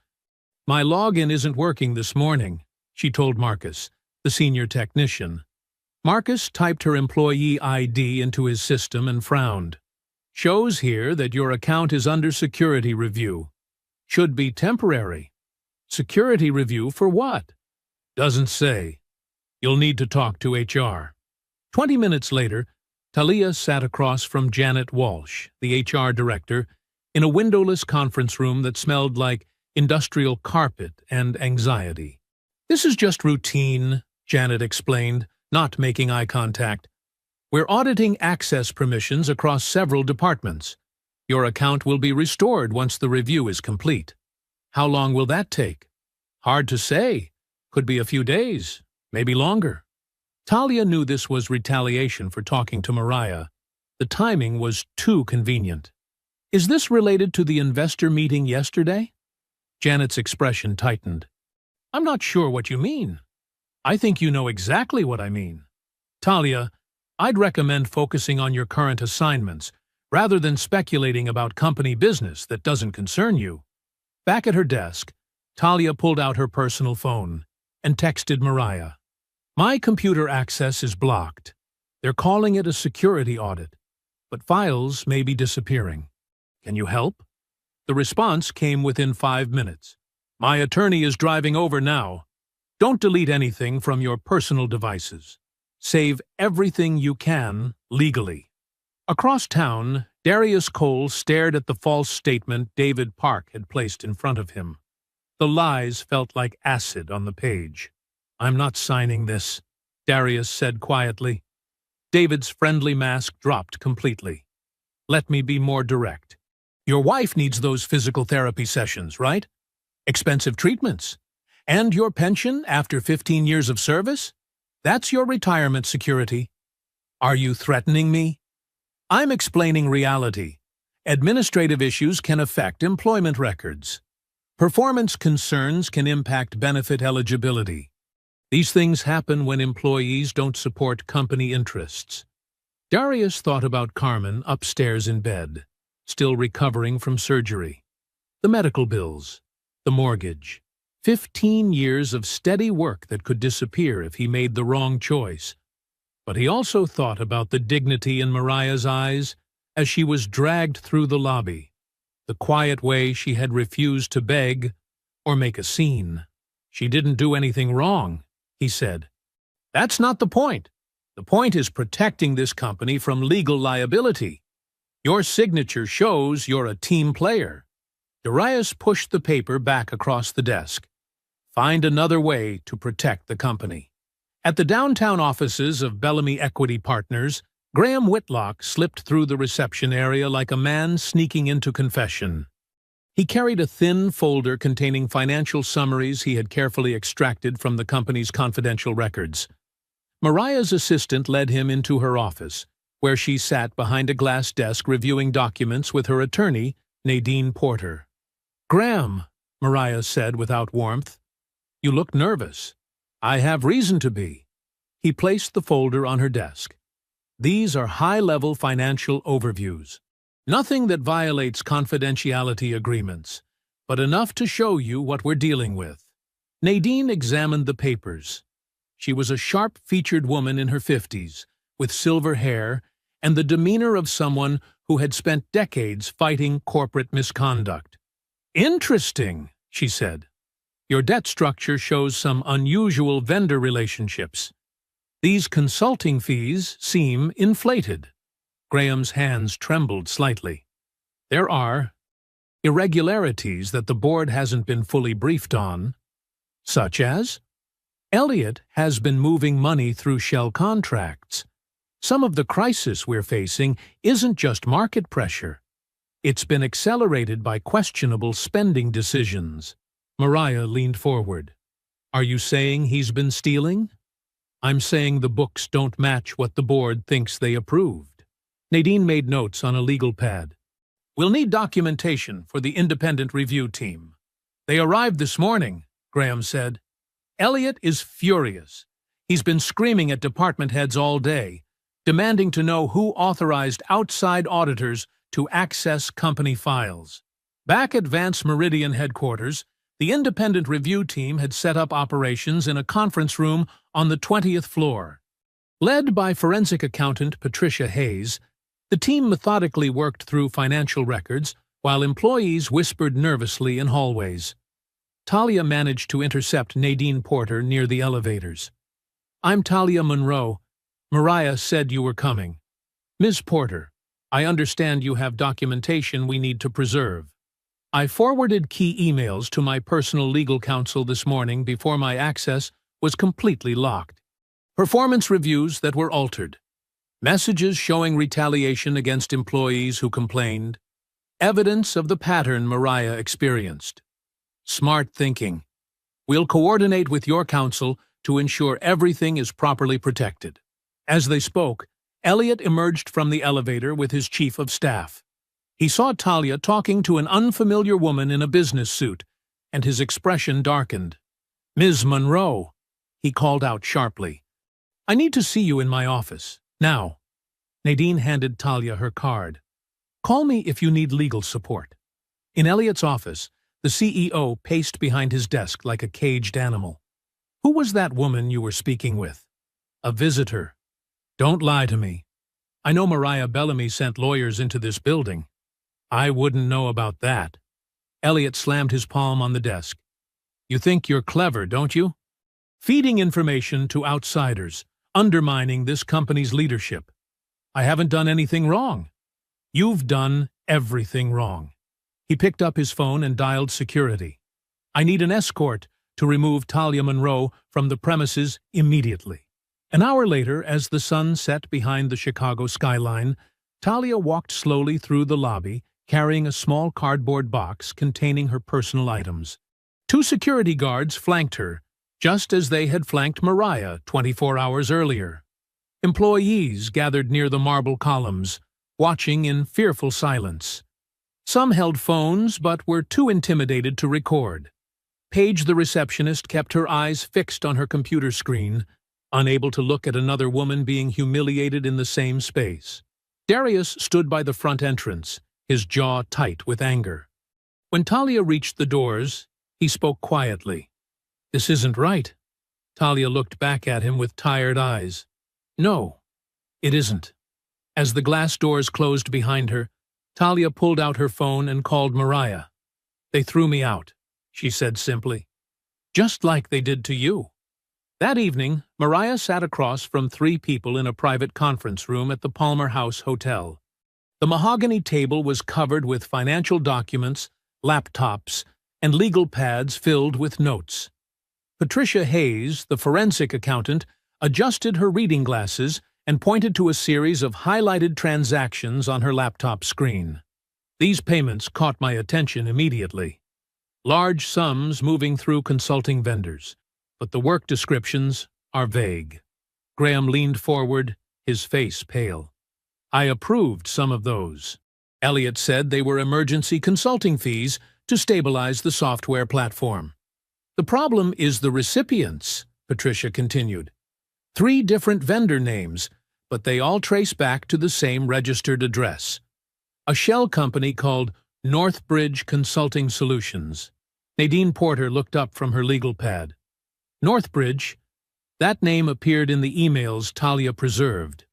"My login isn't working this morning," she told Marcus, the senior technician. Marcus typed her employee ID into his system and frowned. "Shows here that your account is under security review. Should be temporary." "Security review for what?" "Doesn't say. You'll need to talk to HR." 20 minutes later, Talia sat across from Janet Walsh, the HR director, in a windowless conference room that smelled like industrial carpet and anxiety. "This is just routine," Janet explained, not making eye contact. "We're auditing access permissions across several departments. Your account will be restored once the review is complete." "How long will that take?" "Hard to say. Could be a few days, maybe longer." Talia knew this was retaliation for talking to Mariah. The timing was too convenient. "Is this related to the investor meeting yesterday?" Janet's expression tightened. "I'm not sure what you mean." "I think you know exactly what I mean." "Talia, I'd recommend focusing on your current assignments, rather than speculating about company business that doesn't concern you." Back at her desk, Talia pulled out her personal phone and texted Mariah. "My computer access is blocked. They're calling it a security audit, but files may be disappearing. Can you help?" The response came within 5 minutes. "My attorney is driving over now." Don't delete anything from your personal devices. Save everything you can legally. Across town, Darius Cole stared at the false statement David Park had placed in front of him. The lies felt like acid on the page. "I'm not signing this," Darius said quietly. David's friendly mask dropped completely. "Let me be more direct. Your wife needs those physical therapy sessions, right? Expensive treatments. And your pension after 15 years of service? That's your retirement security. Are you threatening me? I'm explaining reality. Administrative issues can affect employment records. Performance concerns can impact benefit eligibility. These things happen when employees don't support company interests." Darius thought about Carmen upstairs in bed, still recovering from surgery. The medical bills, the mortgage, 15 years of steady work that could disappear if he made the wrong choice. But he also thought about the dignity in Mariah's eyes as she was dragged through the lobby, the quiet way she had refused to beg or make a scene. "She didn't do anything wrong," he said. "That's not the point. The point is protecting this company from legal liability. Your signature shows you're a team player." Darius pushed the paper back across the desk. "Find another way to protect the company." At the downtown offices of Bellamy Equity Partners, Graham Whitlock slipped through the reception area like a man sneaking into confession. He carried a thin folder containing financial summaries he had carefully extracted from the company's confidential records. Mariah's assistant led him into her office, where she sat behind a glass desk reviewing documents with her attorney, Nadine Porter. "Graham," Mariah said without warmth, "you look nervous." "I have reason to be." He placed the folder on her desk. "These are high-level financial overviews. Nothing that violates confidentiality agreements, but enough to show you what we're dealing with." Nadine examined the papers. She was a sharp-featured woman in her 50s, with silver hair and the demeanor of someone who had spent decades fighting corporate misconduct. "Interesting," she said. "Your debt structure shows some unusual vendor relationships. These consulting fees seem inflated." Graham's hands trembled slightly. "There are irregularities that the board hasn't been fully briefed on." "Such as?" "Elliot has been moving money through shell contracts. Some of the crisis we're facing isn't just market pressure. It's been accelerated by questionable spending decisions." Mariah leaned forward. "Are you saying he's been stealing?" "I'm saying the books don't match what the board thinks they approved." Nadine made notes on a legal pad. "We'll need documentation for the independent review team." "They arrived this morning," Graham said. "Elliot is furious. He's been screaming at department heads all day, demanding to know who authorized outside auditors to access company files." Back at Vance Meridian headquarters, the independent review team had set up operations in a conference room on the 20th floor. Led by forensic accountant Patricia Hayes, the team methodically worked through financial records while employees whispered nervously in hallways. Talia managed to intercept Nadine Porter near the elevators. "I'm Talia Monroe. Mariah said you were coming." "Ms. Porter, I understand you have documentation we need to preserve. I forwarded key emails to my personal legal counsel this morning before my access was completely locked. Performance reviews that were altered. Messages showing retaliation against employees who complained. Evidence of the pattern Mariah experienced. Smart thinking. We'll coordinate with your counsel to ensure everything is properly protected." As they spoke, Elliot emerged from the elevator with his chief of staff. He saw Talia talking to an unfamiliar woman in a business suit, and his expression darkened. "Ms. Monroe," he called out sharply. "I need to see you in my office. Now." Nadine handed Talia her card. "Call me if you need legal support." In Elliot's office, the CEO paced behind his desk like a caged animal. "Who was that woman you were speaking with?" "A visitor." "Don't lie to me. I know Mariah Bellamy sent lawyers into this building." "I wouldn't know about that." Elliot slammed his palm on the desk. "You think you're clever, don't you?" feeding information to outsiders, undermining this company's leadership. I haven't done anything wrong. You've done everything wrong. He picked up his phone and dialed security. I need an escort to remove Talia Monroe from the premises immediately. An hour later, as the sun set behind the Chicago skyline, Talia walked slowly through the lobby, carrying a small cardboard box containing her personal items. 2 security guards flanked her, just as they had flanked Mariah 24 hours earlier. Employees gathered near the marble columns, watching in fearful silence. Some held phones but were too intimidated to record. Paige, the receptionist, kept her eyes fixed on her computer screen, unable to look at another woman being humiliated in the same space. Darius stood by the front entrance, his jaw tight with anger. When Talia reached the doors, he spoke quietly. "This isn't right." Talia looked back at him with tired eyes. "No, it isn't." As the glass doors closed behind her, Talia pulled out her phone and called Mariah. "They threw me out," she said simply. "Just like they did to you." That evening, Mariah sat across from 3 people in a private conference room at the Palmer House Hotel. The mahogany table was covered with financial documents, laptops, and legal pads filled with notes. Patricia Hayes, the forensic accountant, adjusted her reading glasses and pointed to a series of highlighted transactions on her laptop screen. These payments caught my attention immediately. Large sums moving through consulting vendors, but the work descriptions are vague. Graham leaned forward, his face pale. "I approved some of those." Elliot said they were emergency consulting fees to stabilize the software platform. "The problem is the recipients," Patricia continued. 3 different vendor names, but they all trace back to the same registered address. A shell company called Northbridge Consulting Solutions. Nadine Porter looked up from her legal pad. Northbridge, that name appeared in the emails Talia preserved.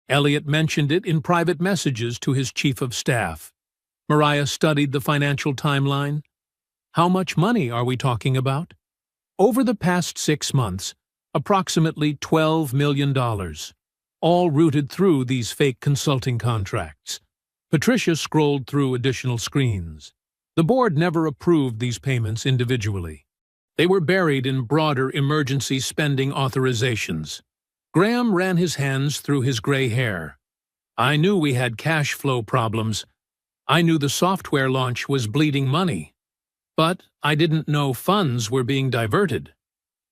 Elliot mentioned it in private messages to his chief of staff. Mariah studied the financial timeline. How much money are we talking about? Over the past 6 months, approximately $12 million, all routed through these fake consulting contracts. Patricia scrolled through additional screens. The board never approved these payments individually. They were buried in broader emergency spending authorizations. Graham ran his hands through his gray hair. "I knew we had cash flow problems. I knew the software launch was bleeding money. But I didn't know funds were being diverted."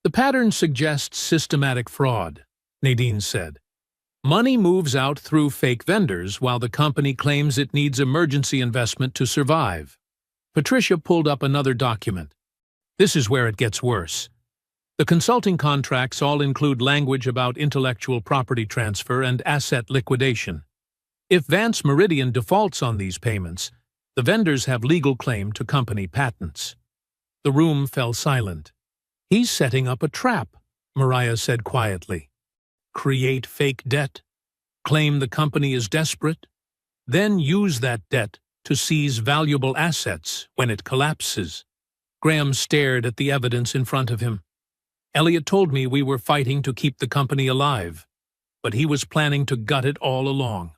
"The pattern suggests systematic fraud," Nadine said. "Money moves out through fake vendors while the company claims it needs emergency investment to survive." Patricia pulled up another document. "This is where it gets worse. The consulting contracts all include language about intellectual property transfer and asset liquidation. If Vance Meridian defaults on these payments, the vendors have legal claim to company patents." The room fell silent. "He's setting up a trap," Mariah said quietly. "Create fake debt, claim the company is desperate, then use that debt to seize valuable assets when it collapses." Graham stared at the evidence in front of him. "Elliot told me we were fighting to keep the company alive, but he was planning to gut it all along."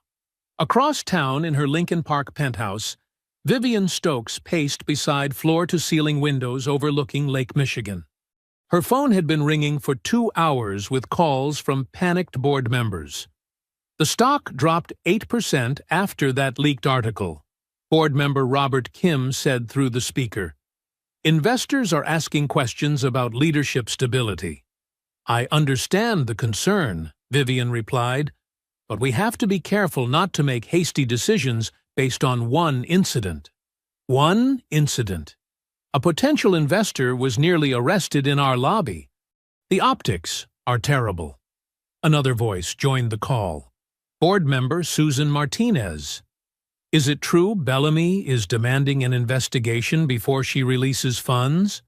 Across town in her Lincoln Park penthouse, Vivian Stokes paced beside floor-to-ceiling windows overlooking Lake Michigan. Her phone had been ringing for 2 hours with calls from panicked board members. The stock dropped 8% after that leaked article. Board member Robert Kim said through the speaker, "Investors are asking questions about leadership stability." "I understand the concern," Vivian replied, "but we have to be careful not to make hasty decisions based on one incident." One incident. A potential investor was nearly arrested in our lobby. The optics are terrible. Another voice joined the call. Board member Susan Martinez. "Is it true Bellamy is demanding an investigation before she releases funds?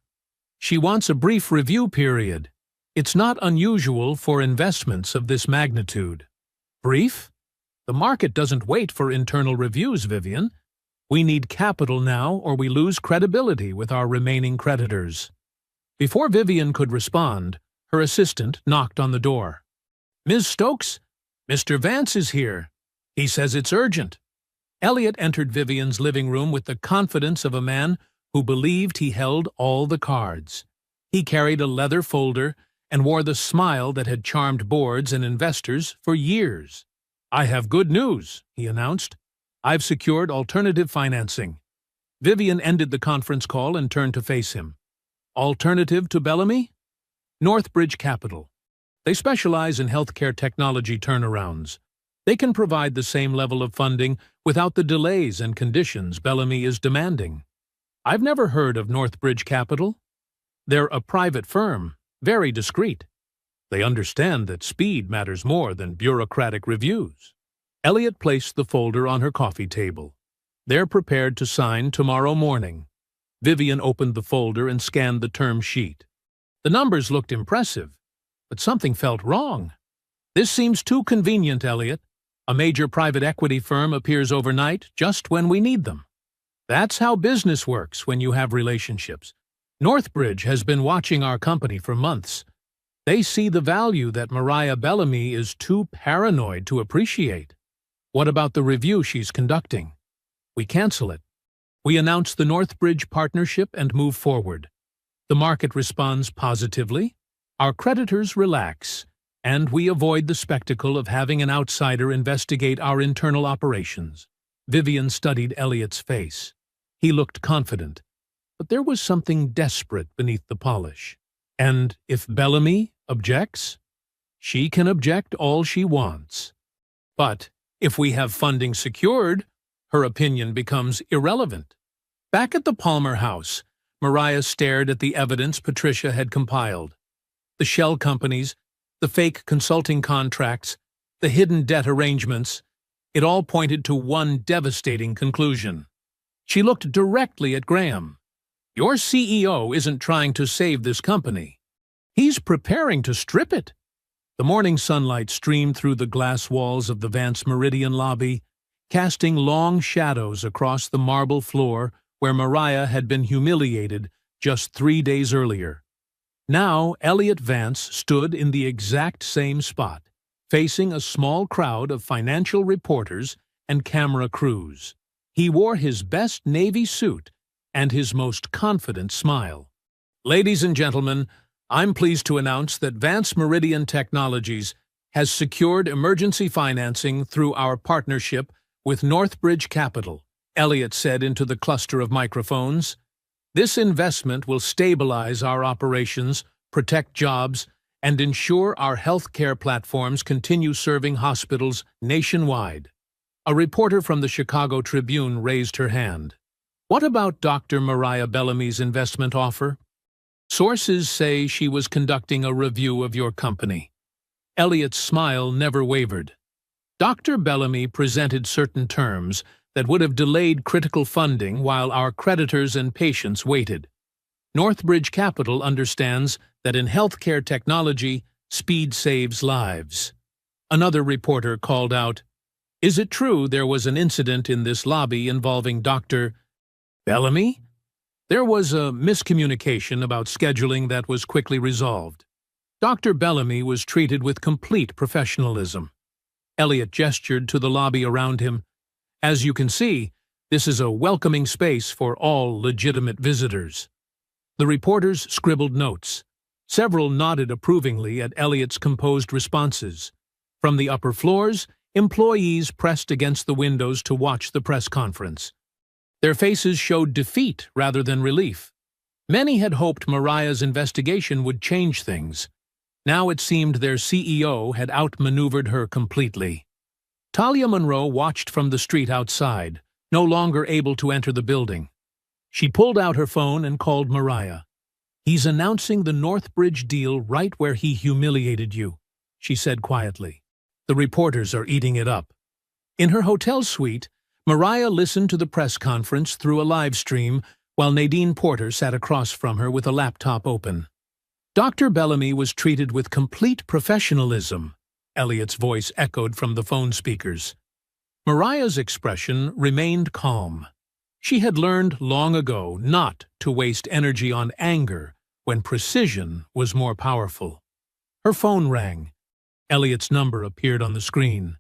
She wants a brief review period. It's not unusual for investments of this magnitude." "Brief? The market doesn't wait for internal reviews, Vivian. We need capital now or we lose credibility with our remaining creditors." Before Vivian could respond, Her assistant knocked on the door. "Ms. Stokes, Mr. Vance is here. He says it's urgent." Elliot entered Vivian's living room with the confidence of a man who believed he held all the cards. He carried a leather folder and wore the smile that had charmed boards and investors for years. "I have good news," he announced. "I've secured alternative financing." Vivian ended the conference call and turned to face him. "Alternative to Bellamy?" "Northbridge Capital. They specialize in healthcare technology turnarounds. They can provide the same level of funding without the delays and conditions Bellamy is demanding." "I've never heard of Northbridge Capital." "They're a private firm, very discreet. They understand that speed matters more than bureaucratic reviews." Elliot placed the folder on her coffee table. "They're prepared to sign tomorrow morning." Vivian opened the folder and scanned the term sheet. The numbers looked impressive, but something felt wrong. "This seems too convenient, Elliot. A major private equity firm appears overnight just when we need them. That's how business works when you have relationships. Northbridge has been watching our company for months. They see the value that Mariah Bellamy is too paranoid to appreciate. What about the review she's conducting? We cancel it. We announce the Northbridge partnership and move forward. The market responds positively, our creditors relax, and we avoid the spectacle of having an outsider investigate our internal operations." Vivian studied Elliot's face. He looked confident, but there was something desperate beneath the polish. "And if Bellamy objects?" "She can object all she wants. But if we have funding secured, her opinion becomes irrelevant." Back at the Palmer house, Mariah stared at the evidence Patricia had compiled. The shell companies, the fake consulting contracts, the hidden debt arrangements, it all pointed to one devastating conclusion. She looked directly at Graham. "Your CEO isn't trying to save this company. He's preparing to strip it." The morning sunlight streamed through the glass walls of the Vance Meridian lobby, casting long shadows across the marble floor where Mariah had been humiliated just 3 days earlier. Now Elliot Vance stood in the exact same spot, facing a small crowd of financial reporters and camera crews. He wore his best navy suit and his most confident smile. "Ladies and gentlemen, I'm pleased to announce that Vance Meridian Technologies has secured emergency financing through our partnership with Northbridge Capital," Elliot said into the cluster of microphones. "This investment will stabilize our operations, protect jobs, and ensure our healthcare platforms continue serving hospitals nationwide." A reporter from the Chicago Tribune raised her hand. "What about Dr. Mariah Bellamy's investment offer?" "Sources say she was conducting a review of your company." Elliot's smile never wavered. "Dr. Bellamy presented certain terms that would have delayed critical funding while our creditors and patients waited. Northbridge Capital understands that in healthcare technology, speed saves lives." Another reporter called out, "Is it true there was an incident in this lobby involving Dr. Bellamy?" "There was a miscommunication about scheduling that was quickly resolved. Dr. Bellamy was treated with complete professionalism." Elliot gestured to the lobby around him. "As you can see, this is a welcoming space for all legitimate visitors." The reporters scribbled notes. Several nodded approvingly at Elliot's composed responses. From the upper floors, employees pressed against the windows to watch the press conference. Their faces showed defeat rather than relief. Many had hoped Mariah's investigation would change things. Now it seemed their CEO had outmaneuvered her completely. Talia Monroe watched from the street outside, no longer able to enter the building. She pulled out her phone and called Mariah. "He's announcing the Northbridge deal right where he humiliated you," she said quietly. "The reporters are eating it up." In her hotel suite, Mariah listened to the press conference through a live stream while Nadine Porter sat across from her with a laptop open. "Dr. Bellamy was treated with complete professionalism," Elliot's voice echoed from the phone speakers. Mariah's expression remained calm. She had learned long ago not to waste energy on anger when precision was more powerful. Her phone rang. Elliot's number appeared on the screen.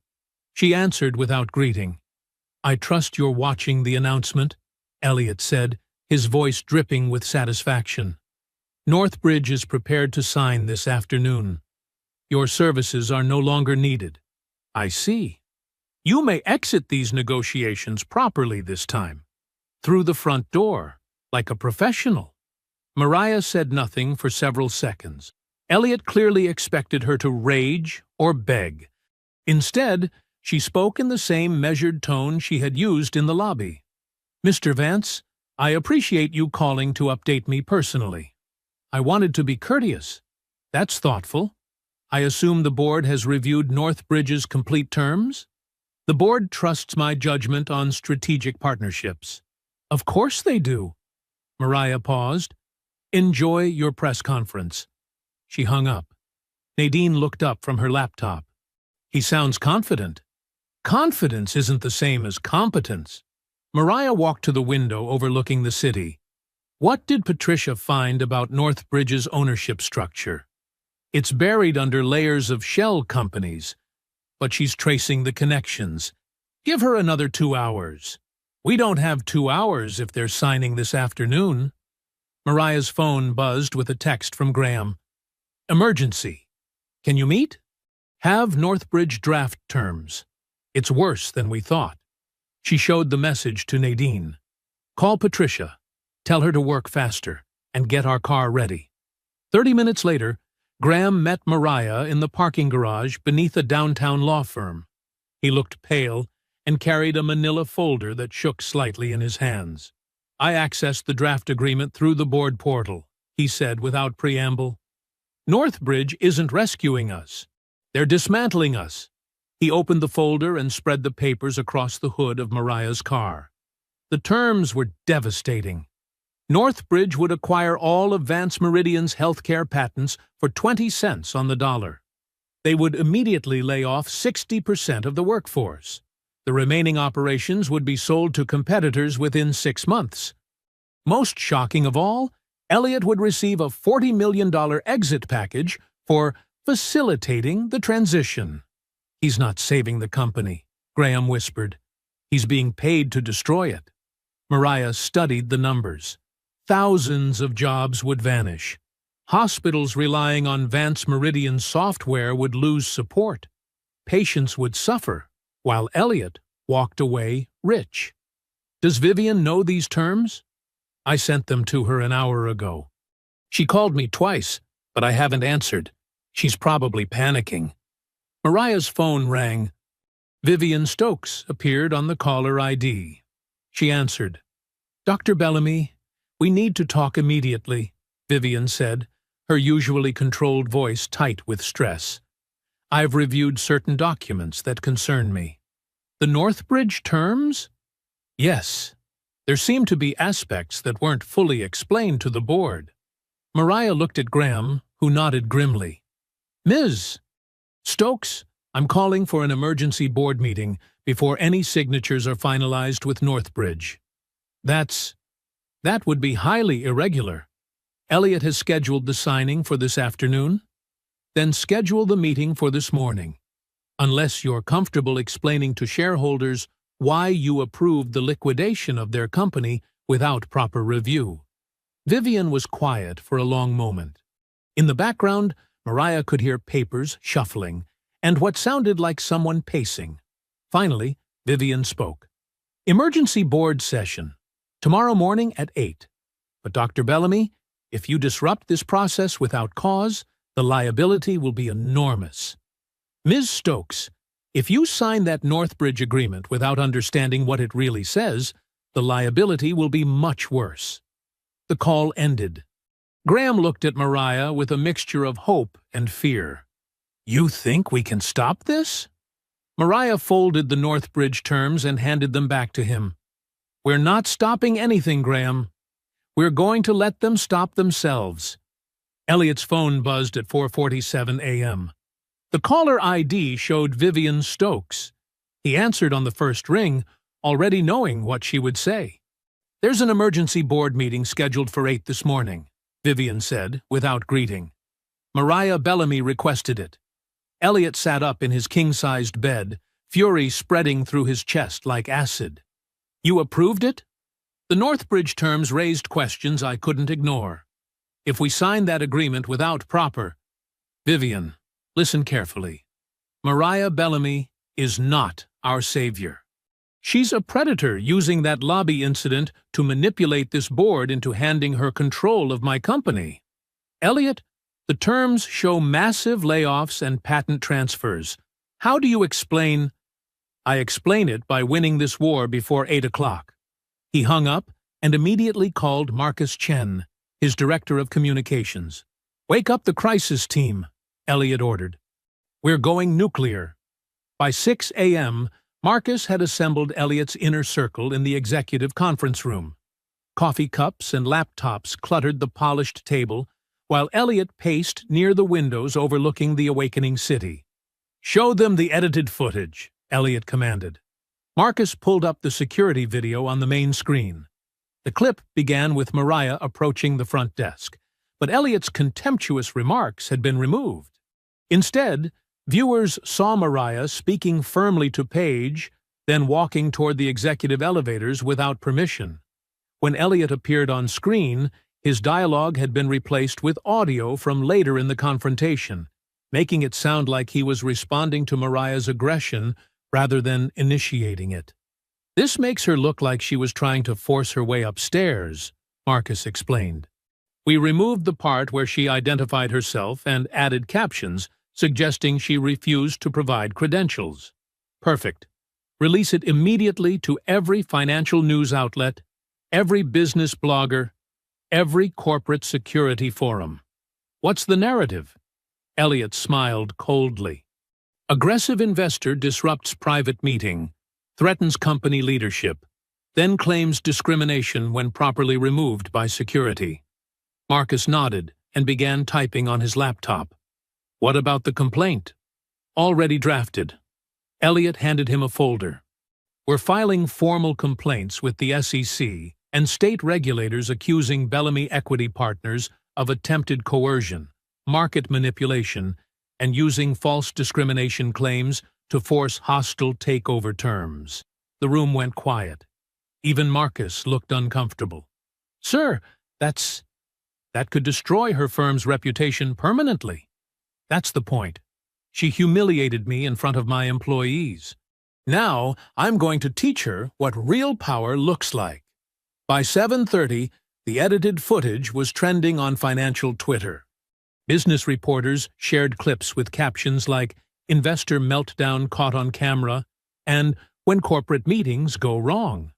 She answered without greeting. "I trust you're watching the announcement," Elliot said, his voice dripping with satisfaction. "Northbridge is prepared to sign this afternoon. Your services are no longer needed." "I see. You may exit these negotiations properly this time. Through the front door, like a professional." Mariah said nothing for several seconds. Elliot clearly expected her to rage or beg. Instead, she spoke in the same measured tone she had used in the lobby. "Mr. Vance, I appreciate you calling to update me personally. I wanted to be courteous. That's thoughtful. I assume the board has reviewed Northbridge's complete terms? The board trusts my judgment on strategic partnerships." "Of course they do." Mariah paused. "Enjoy your press conference." She hung up. Nadine looked up from her laptop. "He sounds confident." "Confidence isn't the same as competence." Mariah walked to the window overlooking the city. What did Patricia find about Northbridge's ownership structure? It's buried under layers of shell companies, but she's tracing the connections. Give her another 2 hours. We don't have 2 hours if they're signing this afternoon. Mariah's phone buzzed with a text from Graham. "Emergency. Can you meet? Have Northbridge draft terms. It's worse than we thought." She showed the message to Nadine. "Call Patricia. Tell her to work faster and get our car ready." 30 minutes later, Graham met Mariah in the parking garage beneath a downtown law firm. He looked pale and carried a manila folder that shook slightly in his hands. "I accessed the draft agreement through the board portal," he said without preamble. "Northbridge isn't rescuing us. They're dismantling us." He opened the folder and spread the papers across the hood of Mariah's car. The terms were devastating. Northbridge would acquire all of Vance Meridian's healthcare patents for 20 cents on the dollar. They would immediately lay off 60% of the workforce. The remaining operations would be sold to competitors within 6 months. Most shocking of all, Elliot would receive a $40 million exit package for facilitating the transition. "He's not saving the company," Graham whispered. "He's being paid to destroy it." Mariah studied the numbers. Thousands of jobs would vanish. Hospitals relying on Vance Meridian software would lose support. Patients would suffer, while Elliot walked away rich. "Does Vivian know these terms?" "I sent them to her an hour ago. She called me twice, but I haven't answered. She's probably panicking." Mariah's phone rang. Vivian Stokes appeared on the caller ID. She answered. "Dr. Bellamy, we need to talk immediately," Vivian said, her usually controlled voice tight with stress. "I've reviewed certain documents that concern me." "The Northbridge terms?" "Yes. There seem to be aspects that weren't fully explained to the board." Mariah looked at Graham, who nodded grimly. "Ms. Stokes, I'm calling for an emergency board meeting before any signatures are finalized with Northbridge." That would be highly irregular. Elliot has scheduled the signing for this afternoon. Then schedule the meeting for this morning. Unless you're comfortable explaining to shareholders why you approved the liquidation of their company without proper review. Vivian was quiet for a long moment. In the background, Mariah could hear papers shuffling and what sounded like someone pacing. Finally, Vivian spoke. "Emergency board session. Tomorrow morning at 8. But Dr. Bellamy, if you disrupt this process without cause, the liability will be enormous. Ms. Stokes, if you sign that Northbridge agreement without understanding what it really says, the liability will be much worse." The call ended. Graham looked at Mariah with a mixture of hope and fear. "You think we can stop this?" Mariah folded the Northbridge terms and handed them back to him. "We're not stopping anything, Graham. We're going to let them stop themselves." Elliot's phone buzzed at 4:47 a.m. The caller ID showed Vivian Stokes. He answered on the first ring, already knowing what she would say. "There's an emergency board meeting scheduled for 8 this morning," Vivian said, without greeting. Mariah Bellamy requested it. Elliot sat up in his king-sized bed, fury spreading through his chest like acid. You approved it? The Northbridge terms raised questions I couldn't ignore. If we signed that agreement without proper... Vivian, listen carefully. Mariah Bellamy is not our savior. She's a predator using that lobby incident to manipulate this board into handing her control of my company. Elliot, the terms show massive layoffs and patent transfers. How do you explain... I explain it by winning this war before 8 o'clock. He hung up and immediately called Marcus Chen, his director of communications. Wake up the crisis team, Elliot ordered. We're going nuclear. By 6 a.m., Marcus had assembled Elliot's inner circle in the executive conference room. Coffee cups and laptops cluttered the polished table, while Elliot paced near the windows overlooking the awakening city. Show them the edited footage, Elliot commanded. Marcus pulled up the security video on the main screen. The clip began with Mariah approaching the front desk, but Elliot's contemptuous remarks had been removed. Instead, viewers saw Mariah speaking firmly to Paige, then walking toward the executive elevators without permission. When Elliot appeared on screen, his dialogue had been replaced with audio from later in the confrontation, making it sound like he was responding to Mariah's aggression rather than initiating it. This makes her look like she was trying to force her way upstairs, Marcus explained. We removed the part where she identified herself and added captions, suggesting she refused to provide credentials. Perfect. Release it immediately to every financial news outlet, every business blogger, every corporate security forum. What's the narrative? Elliot smiled coldly. Aggressive investor disrupts private meeting, threatens company leadership, then claims discrimination when properly removed by security. Marcus nodded and began typing on his laptop. What about the complaint? Already drafted. Elliot handed him a folder. We're filing formal complaints with the SEC and state regulators accusing Bellamy Equity Partners of attempted coercion, market manipulation, and using false discrimination claims to force hostile takeover terms. The room went quiet. Even Marcus looked uncomfortable. Sir, that could destroy her firm's reputation permanently. That's the point. She humiliated me in front of my employees. Now I'm going to teach her what real power looks like. By 7:30, the edited footage was trending on financial Twitter. Business reporters shared clips with captions like "Investor meltdown caught on camera" and "When corporate meetings go wrong."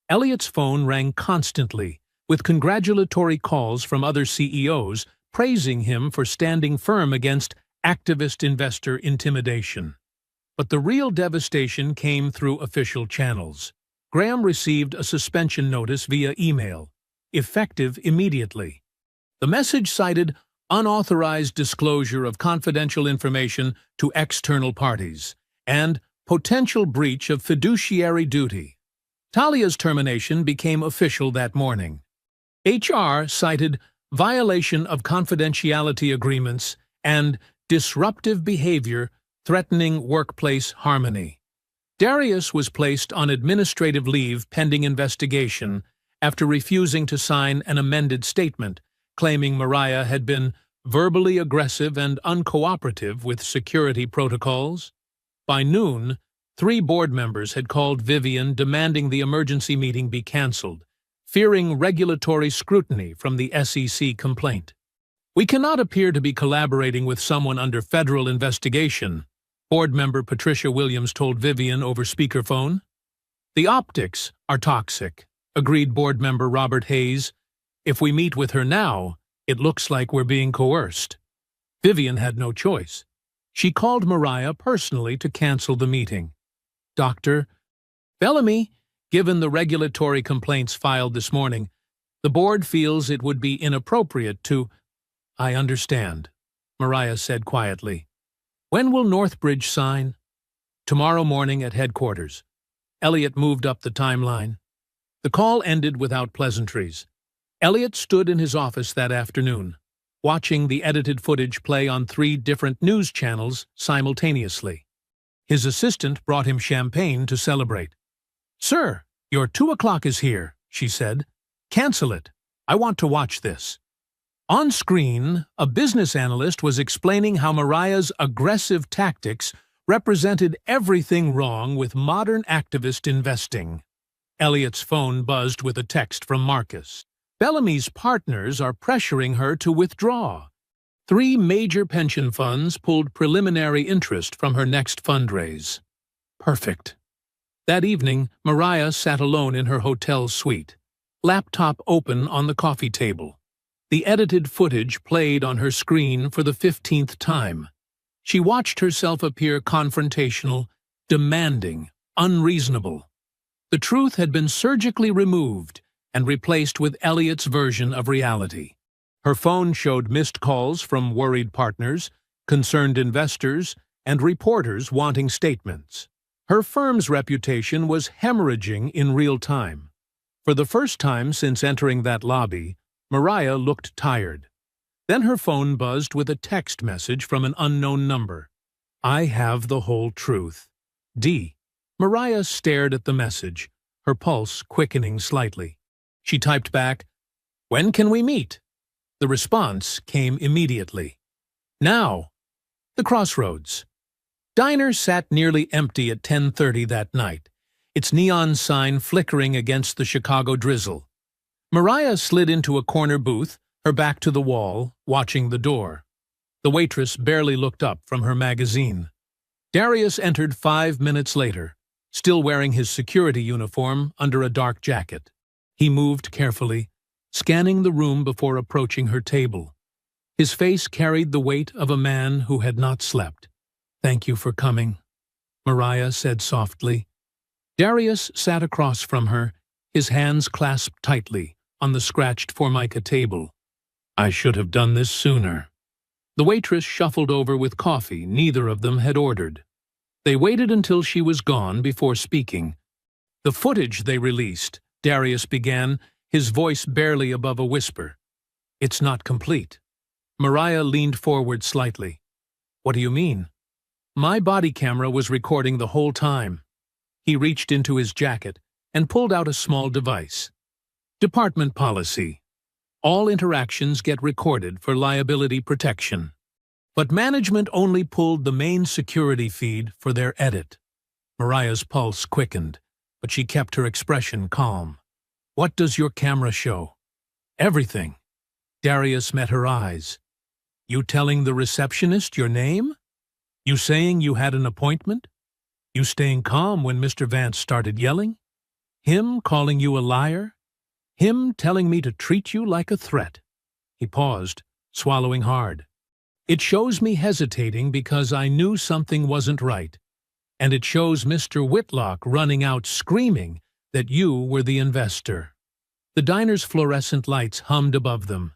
Elliot's phone rang constantly, with congratulatory calls from other CEOs praising him for standing firm against activist investor intimidation. But the real devastation came through official channels. Graham received a suspension notice via email, effective immediately. The message cited unauthorized disclosure of confidential information to external parties and potential breach of fiduciary duty. Talia's termination became official that morning. HR cited violation of confidentiality agreements and disruptive behavior threatening workplace harmony. Darius was placed on administrative leave pending investigation after refusing to sign an amended statement, claiming Mariah had been verbally aggressive and uncooperative with security protocols. By noon, 3 board members had called Vivian demanding the emergency meeting be canceled, fearing regulatory scrutiny from the SEC complaint. We cannot appear to be collaborating with someone under federal investigation, board member Patricia Williams told Vivian over speakerphone. The optics are toxic, agreed board member Robert Hayes. If we meet with her now, it looks like we're being coerced. Vivian had no choice. She called Mariah personally to cancel the meeting. Dr. Bellamy, given the regulatory complaints filed this morning, the board feels it would be inappropriate to... I understand, Mariah said quietly. When will Northbridge sign? Tomorrow morning at headquarters. Elliot moved up the timeline. The call ended without pleasantries. Elliot stood in his office that afternoon. watching the edited footage play on 3 different news channels simultaneously. His assistant brought him champagne to celebrate. "Sir, your 2 o'clock is here," she said. "Cancel it. I want to watch this." On screen, a business analyst was explaining how Mariah's aggressive tactics represented everything wrong with modern activist investing. Elliot's phone buzzed with a text from Marcus. Bellamy's partners are pressuring her to withdraw. 3 major pension funds pulled preliminary interest from her next fundraise. Perfect. That evening, Mariah sat alone in her hotel suite, laptop open on the coffee table. The edited footage played on her screen for the 15th time. She watched herself appear confrontational, demanding, unreasonable. The truth had been surgically removed and replaced with Elliot's version of reality. Her phone showed missed calls from worried partners, concerned investors, and reporters wanting statements. Her firm's reputation was hemorrhaging in real time. For the first time since entering that lobby, Mariah looked tired. Then her phone buzzed with a text message from an unknown number. "I have the whole truth. D." Mariah stared at the message, her pulse quickening slightly. She typed back, "When can we meet?" The response came immediately. "Now." The Crossroads. Diner sat nearly empty at 10:30 that night, its neon sign flickering against the Chicago drizzle. Mariah slid into a corner booth, her back to the wall, watching the door. The waitress barely looked up from her magazine. Darius entered 5 minutes later, still wearing his security uniform under a dark jacket. He moved carefully, scanning the room before approaching her table. His face carried the weight of a man who had not slept. "Thank you for coming," Mariah said softly. Darius sat across from her, his hands clasped tightly on the scratched formica table. "I should have done this sooner." The waitress shuffled over with coffee neither of them had ordered. They waited until she was gone before speaking. "The footage they released," Darius began, his voice barely above a whisper. "It's not complete." Mariah leaned forward slightly. "What do you mean?" "My body camera was recording the whole time." He reached into his jacket and pulled out a small device. "Department policy. All interactions get recorded for liability protection. But management only pulled the main security feed for their edit." Mariah's pulse quickened, but she kept her expression calm. "What does your camera show?" "Everything." Darius met her eyes. "You telling the receptionist your name? You saying you had an appointment? You staying calm when Mr. Vance started yelling? Him calling you a liar? Him telling me to treat you like a threat?" He paused, swallowing hard. "It shows me hesitating because I knew something wasn't right. And it shows Mr. Whitlock running out screaming that you were the investor." The diner's fluorescent lights hummed above them.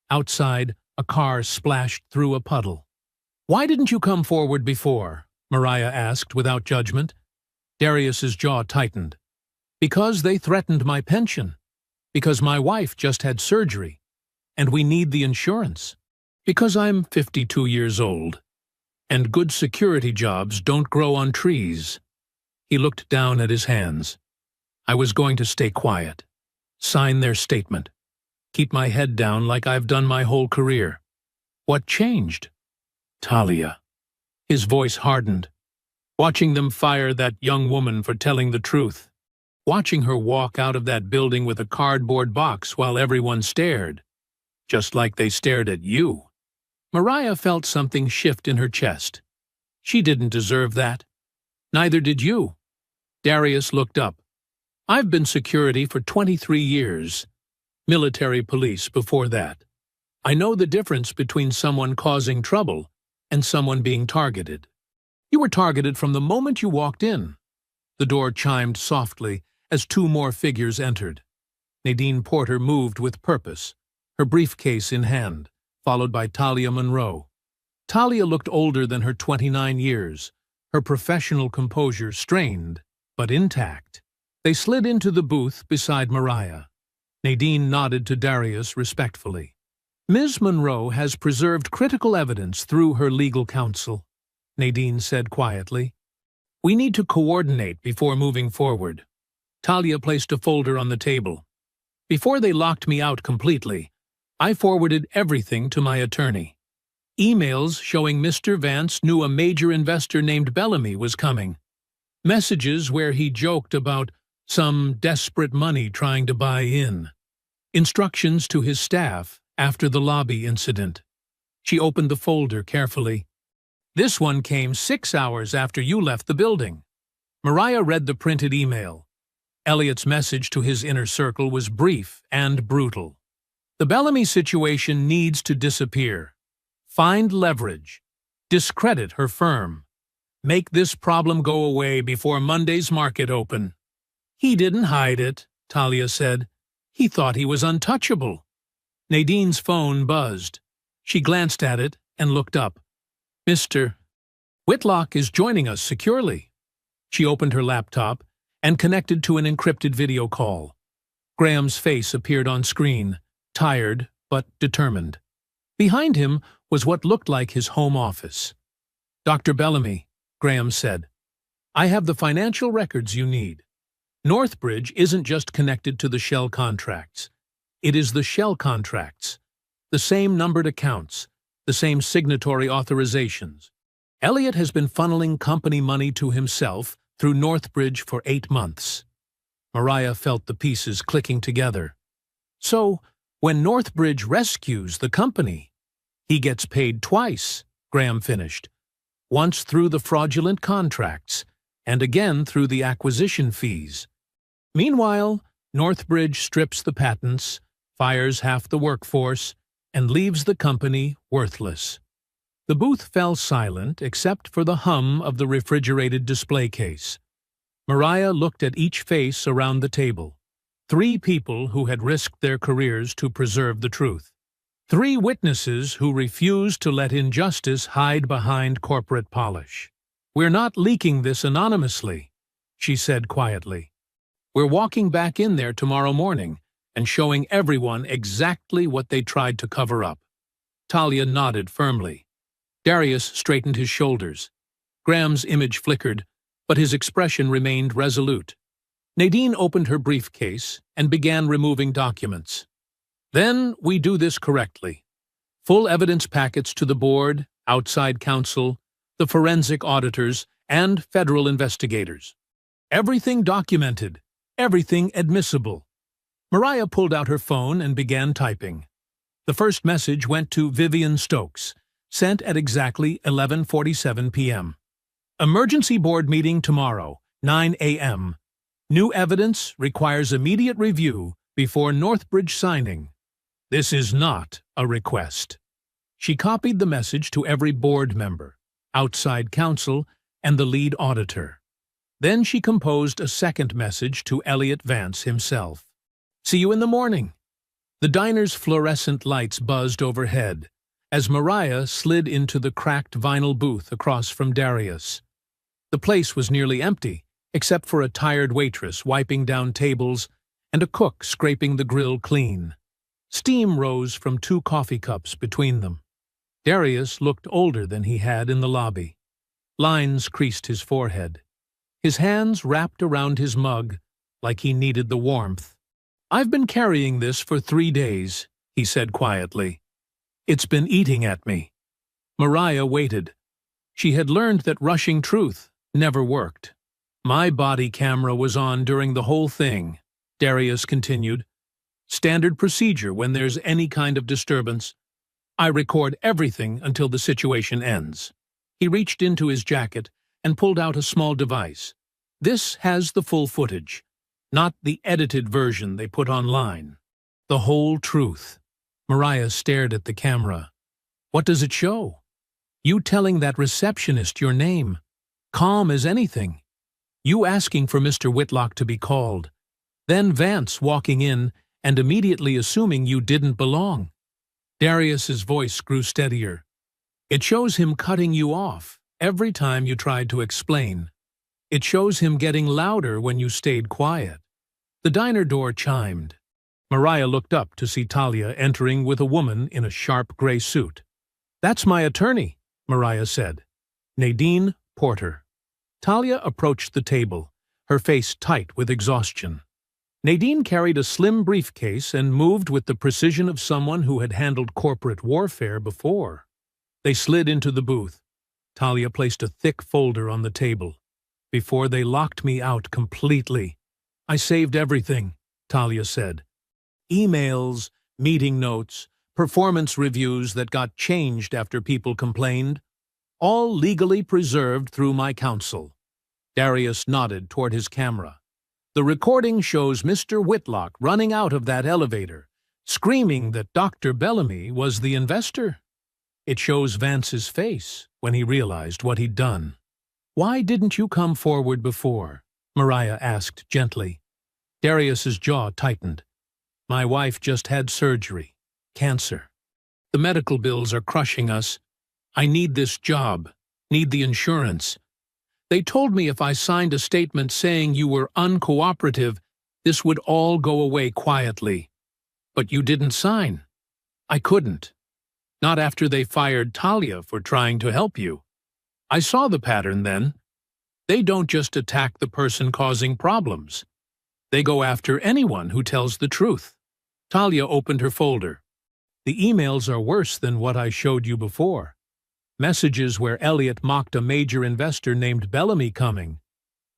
Outside, a car splashed through a puddle. "Why didn't you come forward before?" Mariah asked without judgment. Darius's jaw tightened. "Because they threatened my pension. Because my wife just had surgery. And we need the insurance. Because I'm 52 years old. And good security jobs don't grow on trees." He looked down at his hands. "I was going to stay quiet. Sign their statement. Keep my head down like I've done my whole career." "What changed?" "Talia." His voice hardened. "Watching them fire that young woman for telling the truth. Watching her walk out of that building with a cardboard box while everyone stared. Just like they stared at you." Mariah felt something shift in her chest. She didn't deserve that. Neither did you. Darius looked up. "I've been security for 23 years. Military police before that. I know the difference between someone causing trouble and someone being targeted. You were targeted from the moment you walked in." The door chimed softly as 2 more figures entered. Nadine Porter moved with purpose, her briefcase in hand, followed by Talia Monroe. Talia looked older than her 29 years, her professional composure strained, but intact. They slid into the booth beside Mariah. Nadine nodded to Darius respectfully. Ms. Monroe has preserved critical evidence through her legal counsel, Nadine said quietly. We need to coordinate before moving forward. Talia placed a folder on the table. Before they locked me out completely, I forwarded everything to my attorney. Emails showing Mr. Vance knew a major investor named Bellamy was coming. Messages where he joked about some desperate money trying to buy in. Instructions to his staff after the lobby incident. She opened the folder carefully. This one came 6 hours after you left the building. Mariah read the printed email. Elliot's message to his inner circle was brief and brutal. The Bellamy situation needs to disappear. Find leverage. Discredit her firm. Make this problem go away before Monday's market open. He didn't hide it, Talia said. He thought he was untouchable. Nadine's phone buzzed. She glanced at it and looked up. Mr. Whitlock is joining us securely. She opened her laptop and connected to an encrypted video call. Graham's face appeared on screen, tired but determined. Behind him was what looked like his home office. Dr. Bellamy, Graham said, I have the financial records you need. Northbridge isn't just connected to the shell contracts. It is the shell contracts. The same numbered accounts, the same signatory authorizations. Elliot has been funneling company money to himself through Northbridge for 8 months. Mariah felt the pieces clicking together. So, when Northbridge rescues the company, he gets paid twice, Graham finished. Once through the fraudulent contracts, and again through the acquisition fees. Meanwhile, Northbridge strips the patents, fires half the workforce, and leaves the company worthless. The booth fell silent except for the hum of the refrigerated display case. Mariah looked at each face around the table. 3 people who had risked their careers to preserve the truth. 3 witnesses who refused to let injustice hide behind corporate polish. We're not leaking this anonymously, she said quietly. We're walking back in there tomorrow morning and showing everyone exactly what they tried to cover up. Talia nodded firmly. Darius straightened his shoulders. Graham's image flickered, but his expression remained resolute. Nadine opened her briefcase and began removing documents. Then we do this correctly. Full evidence packets to the board, outside counsel, the forensic auditors, and federal investigators. Everything documented, everything admissible. Mariah pulled out her phone and began typing. The first message went to Vivian Stokes, sent at exactly 11:47 p.m. Emergency board meeting tomorrow, 9 a.m. New evidence requires immediate review before Northbridge signing. This is not a request. She copied the message to every board member, outside counsel, and the lead auditor. Then she composed a second message to Elliot Vance himself. See you in the morning. The diner's fluorescent lights buzzed overhead as Mariah slid into the cracked vinyl booth across from Darius. The place was nearly empty, except for a tired waitress wiping down tables and a cook scraping the grill clean. Steam rose from 2 coffee cups between them. Darius looked older than he had in the lobby. Lines creased his forehead. His hands wrapped around his mug like he needed the warmth. I've been carrying this for 3 days, he said quietly. It's been eating at me. Mariah waited. She had learned that rushing truth never worked. My body camera was on during the whole thing, Darius continued. Standard procedure when there's any kind of disturbance. I record everything until the situation ends. He reached into his jacket and pulled out a small device. This has the full footage, not the edited version they put online. The whole truth. Mariah stared at the camera. What does it show? You telling that receptionist your name, calm as anything. You asking for Mr. Whitlock to be called. Then Vance walking in and immediately assuming you didn't belong. Darius's voice grew steadier. It shows him cutting you off every time you tried to explain. It shows him getting louder when you stayed quiet. The diner door chimed. Mariah looked up to see Talia entering with a woman in a sharp gray suit. "That's my attorney," Mariah said. "Nadine Porter." Talia approached the table, her face tight with exhaustion. Nadine carried a slim briefcase and moved with the precision of someone who had handled corporate warfare before. They slid into the booth. Talia placed a thick folder on the table. "Before they locked me out completely, I saved everything," Talia said. "Emails, meeting notes, performance reviews that got changed after people complained, all legally preserved through my counsel." Darius nodded toward his camera. "The recording shows Mr. Whitlock running out of that elevator, screaming that Dr. Bellamy was the investor. It shows Vance's face when he realized what he'd done." "Why didn't you come forward before?" Mariah asked gently. Darius's jaw tightened. "My wife just had surgery. Cancer. The medical bills are crushing us. I need this job, need the insurance. They told me if I signed a statement saying you were uncooperative, this would all go away quietly. But you didn't sign. I couldn't. Not after they fired Talia for trying to help you. I saw the pattern then. They don't just attack the person causing problems. They go after anyone who tells the truth." Talia opened her folder. "The emails are worse than what I showed you before. Messages where Elliot mocked a major investor named Bellamy coming.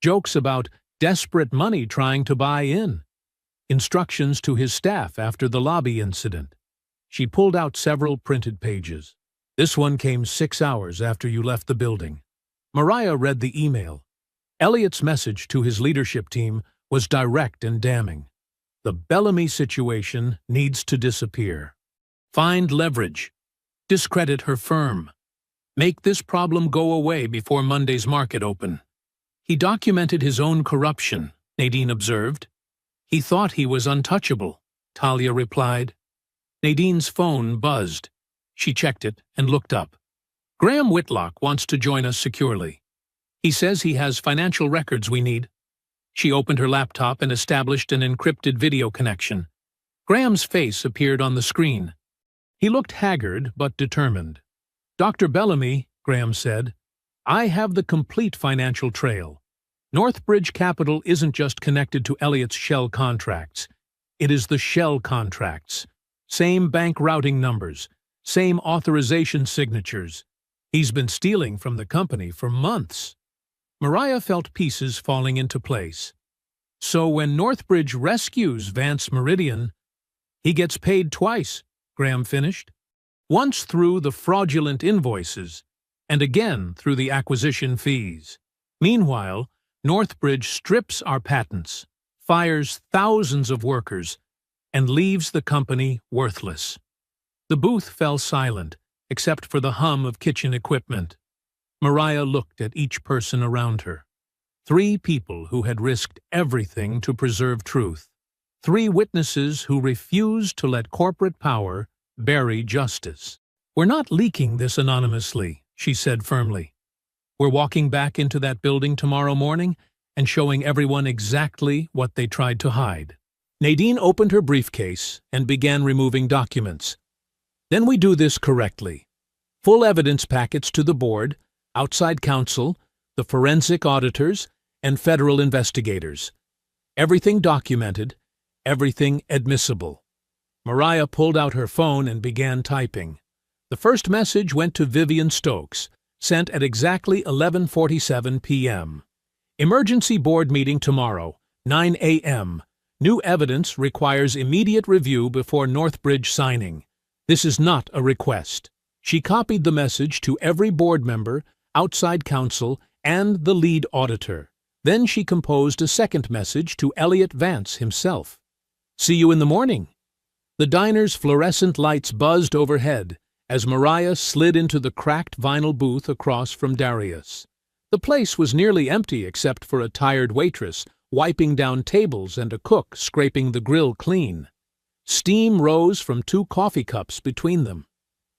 Jokes about desperate money trying to buy in. Instructions to his staff after the lobby incident." She pulled out several printed pages. "This one came 6 hours after you left the building." Mariah read the email. Elliot's message to his leadership team was direct and damning. "The Bellamy situation needs to disappear. Find leverage. Discredit her firm. Make this problem go away before Monday's market open." "He documented his own corruption," Nadine observed. "He thought he was untouchable," Talia replied. Nadine's phone buzzed. She checked it and looked up. "Graham Whitlock wants to join us securely. He says he has financial records we need." She opened her laptop and established an encrypted video connection. Graham's face appeared on the screen. He looked haggard but determined. "Dr. Bellamy," Graham said, "I have the complete financial trail. Northbridge Capital isn't just connected to Elliot's shell contracts. It is the shell contracts. Same bank routing numbers, same authorization signatures. He's been stealing from the company for months." Mariah felt pieces falling into place. "So when Northbridge rescues Vance Meridian, he gets paid twice," Graham finished. "Once through the fraudulent invoices, and again through the acquisition fees. Meanwhile, Northbridge strips our patents, fires thousands of workers, and leaves the company worthless." The booth fell silent, except for the hum of kitchen equipment. Mariah looked at each person around her. 3 people who had risked everything to preserve truth. 3 witnesses who refused to let corporate power bury justice. "We're not leaking this anonymously," she said firmly. "We're walking back into that building tomorrow morning and showing everyone exactly what they tried to hide." Nadine opened her briefcase and began removing documents. "Then we do this correctly. Full evidence packets to the board, outside counsel, the forensic auditors, and federal investigators. Everything documented, everything admissible." Mariah pulled out her phone and began typing. The first message went to Vivian Stokes, sent at exactly 11:47 p.m. "Emergency board meeting tomorrow, 9 a.m. New evidence requires immediate review before Northbridge signing. This is not a request." She copied the message to every board member, outside counsel, and the lead auditor. Then she composed a second message to Elliot Vance himself. "See you in the morning." The diner's fluorescent lights buzzed overhead as Mariah slid into the cracked vinyl booth across from Darius. The place was nearly empty except for a tired waitress wiping down tables and a cook scraping the grill clean. Steam rose from 2 coffee cups between them.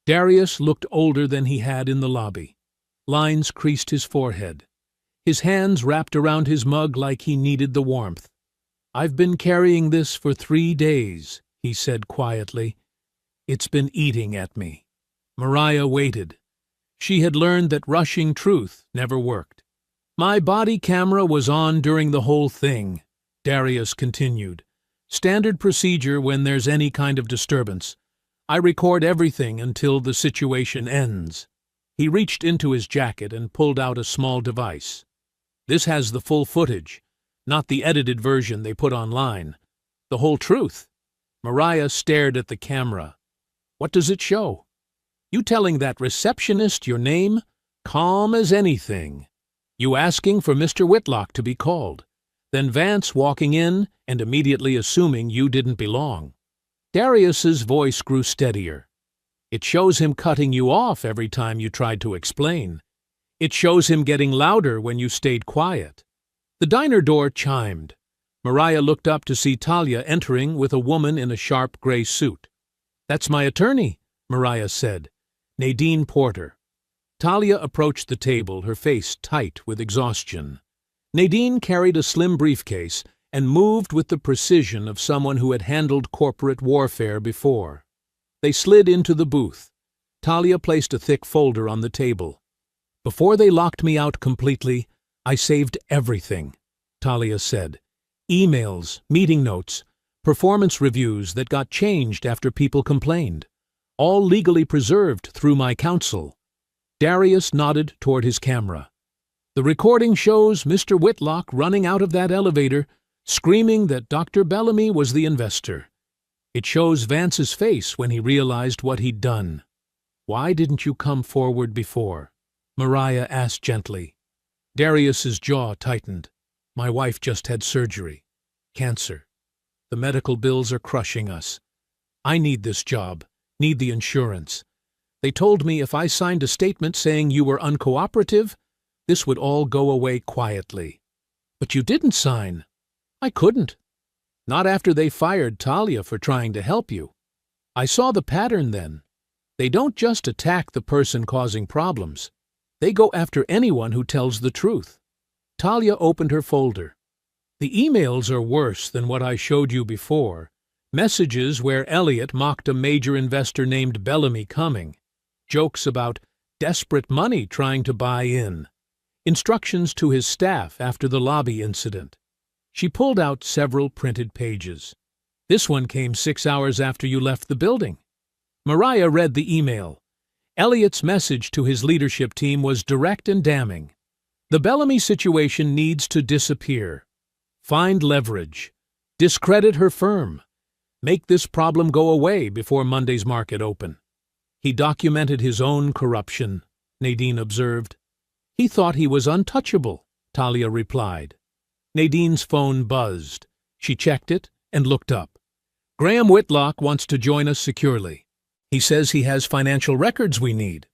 Darius looked older than he had in the lobby. Lines creased his forehead. His hands wrapped around his mug like he needed the warmth. "I've been carrying this for 3 days," he said quietly. "It's been eating at me." Mariah waited. She had learned that rushing truth never worked. "My body camera was on during the whole thing," Darius continued. "Standard procedure when there's any kind of disturbance. I record everything until the situation ends." He reached into his jacket and pulled out a small device. "This has the full footage, not the edited version they put online. The whole truth." Mariah stared at the camera. "What does it show?" "You telling that receptionist your name? Calm as anything. You asking for Mr. Whitlock to be called. Then Vance walking in and immediately assuming you didn't belong." Darius's voice grew steadier. "It shows him cutting you off every time you tried to explain. It shows him getting louder when you stayed quiet." The diner door chimed. Mariah looked up to see Talia entering with a woman in a sharp gray suit. "That's my attorney," Mariah said. "Nadine Porter." Talia approached the table, her face tight with exhaustion. Nadine carried a slim briefcase and moved with the precision of someone who had handled corporate warfare before. They slid into the booth. Talia placed a thick folder on the table. "Before they locked me out completely, I saved everything," Talia said. "Emails, meeting notes, performance reviews that got changed after people complained. All legally preserved through my counsel." Darius nodded toward his camera. "The recording shows Mr. Whitlock running out of that elevator, screaming that Dr. Bellamy was the investor. It shows Vance's face when he realized what he'd done." "Why didn't you come forward before?" Mariah asked gently. Darius's jaw tightened. "My wife just had surgery. Cancer. The medical bills are crushing us. I need this job, need the insurance. They told me if I signed a statement saying you were uncooperative, this would all go away quietly. But you didn't sign." "I couldn't. Not after they fired Talia for trying to help you. I saw the pattern then. They don't just attack the person causing problems. They go after anyone who tells the truth." Talia opened her folder. "The emails are worse than what I showed you before. Messages where Elliot mocked a major investor named Bellamy coming. Jokes about desperate money trying to buy in. Instructions to his staff after the lobby incident." She pulled out several printed pages. "This one came 6 hours after you left the building." Mariah read the email. Elliot's message to his leadership team was direct and damning. "The Bellamy situation needs to disappear. Find leverage. Discredit her firm. Make this problem go away before Monday's market open." "He documented his own corruption," Nadine observed. "He thought he was untouchable," Talia replied. Nadine's phone buzzed. She checked it and looked up. "Graham Whitlock wants to join us securely. He says he has financial records we need."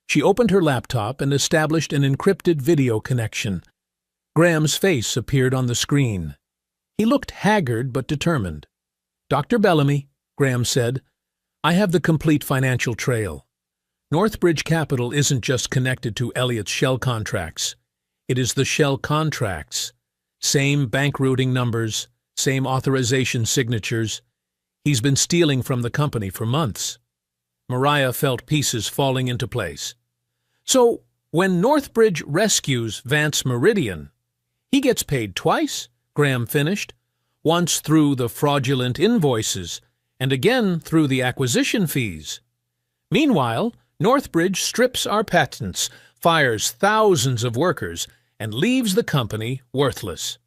She opened her laptop and established an encrypted video connection. Graham's face appeared on the screen. He looked haggard but determined. "Dr. Bellamy," Graham said, "I have the complete financial trail. Northbridge Capital isn't just connected to Elliot's shell contracts. It is the shell contracts. Same bank routing numbers, same authorization signatures. He's been stealing from the company for months." Mariah felt pieces falling into place. "So, when Northbridge rescues Vance Meridian, he gets paid twice," Graham finished. "Once through the fraudulent invoices, and again through the acquisition fees. Meanwhile, Northbridge strips our patents, fires thousands of workers, and leaves the company worthless."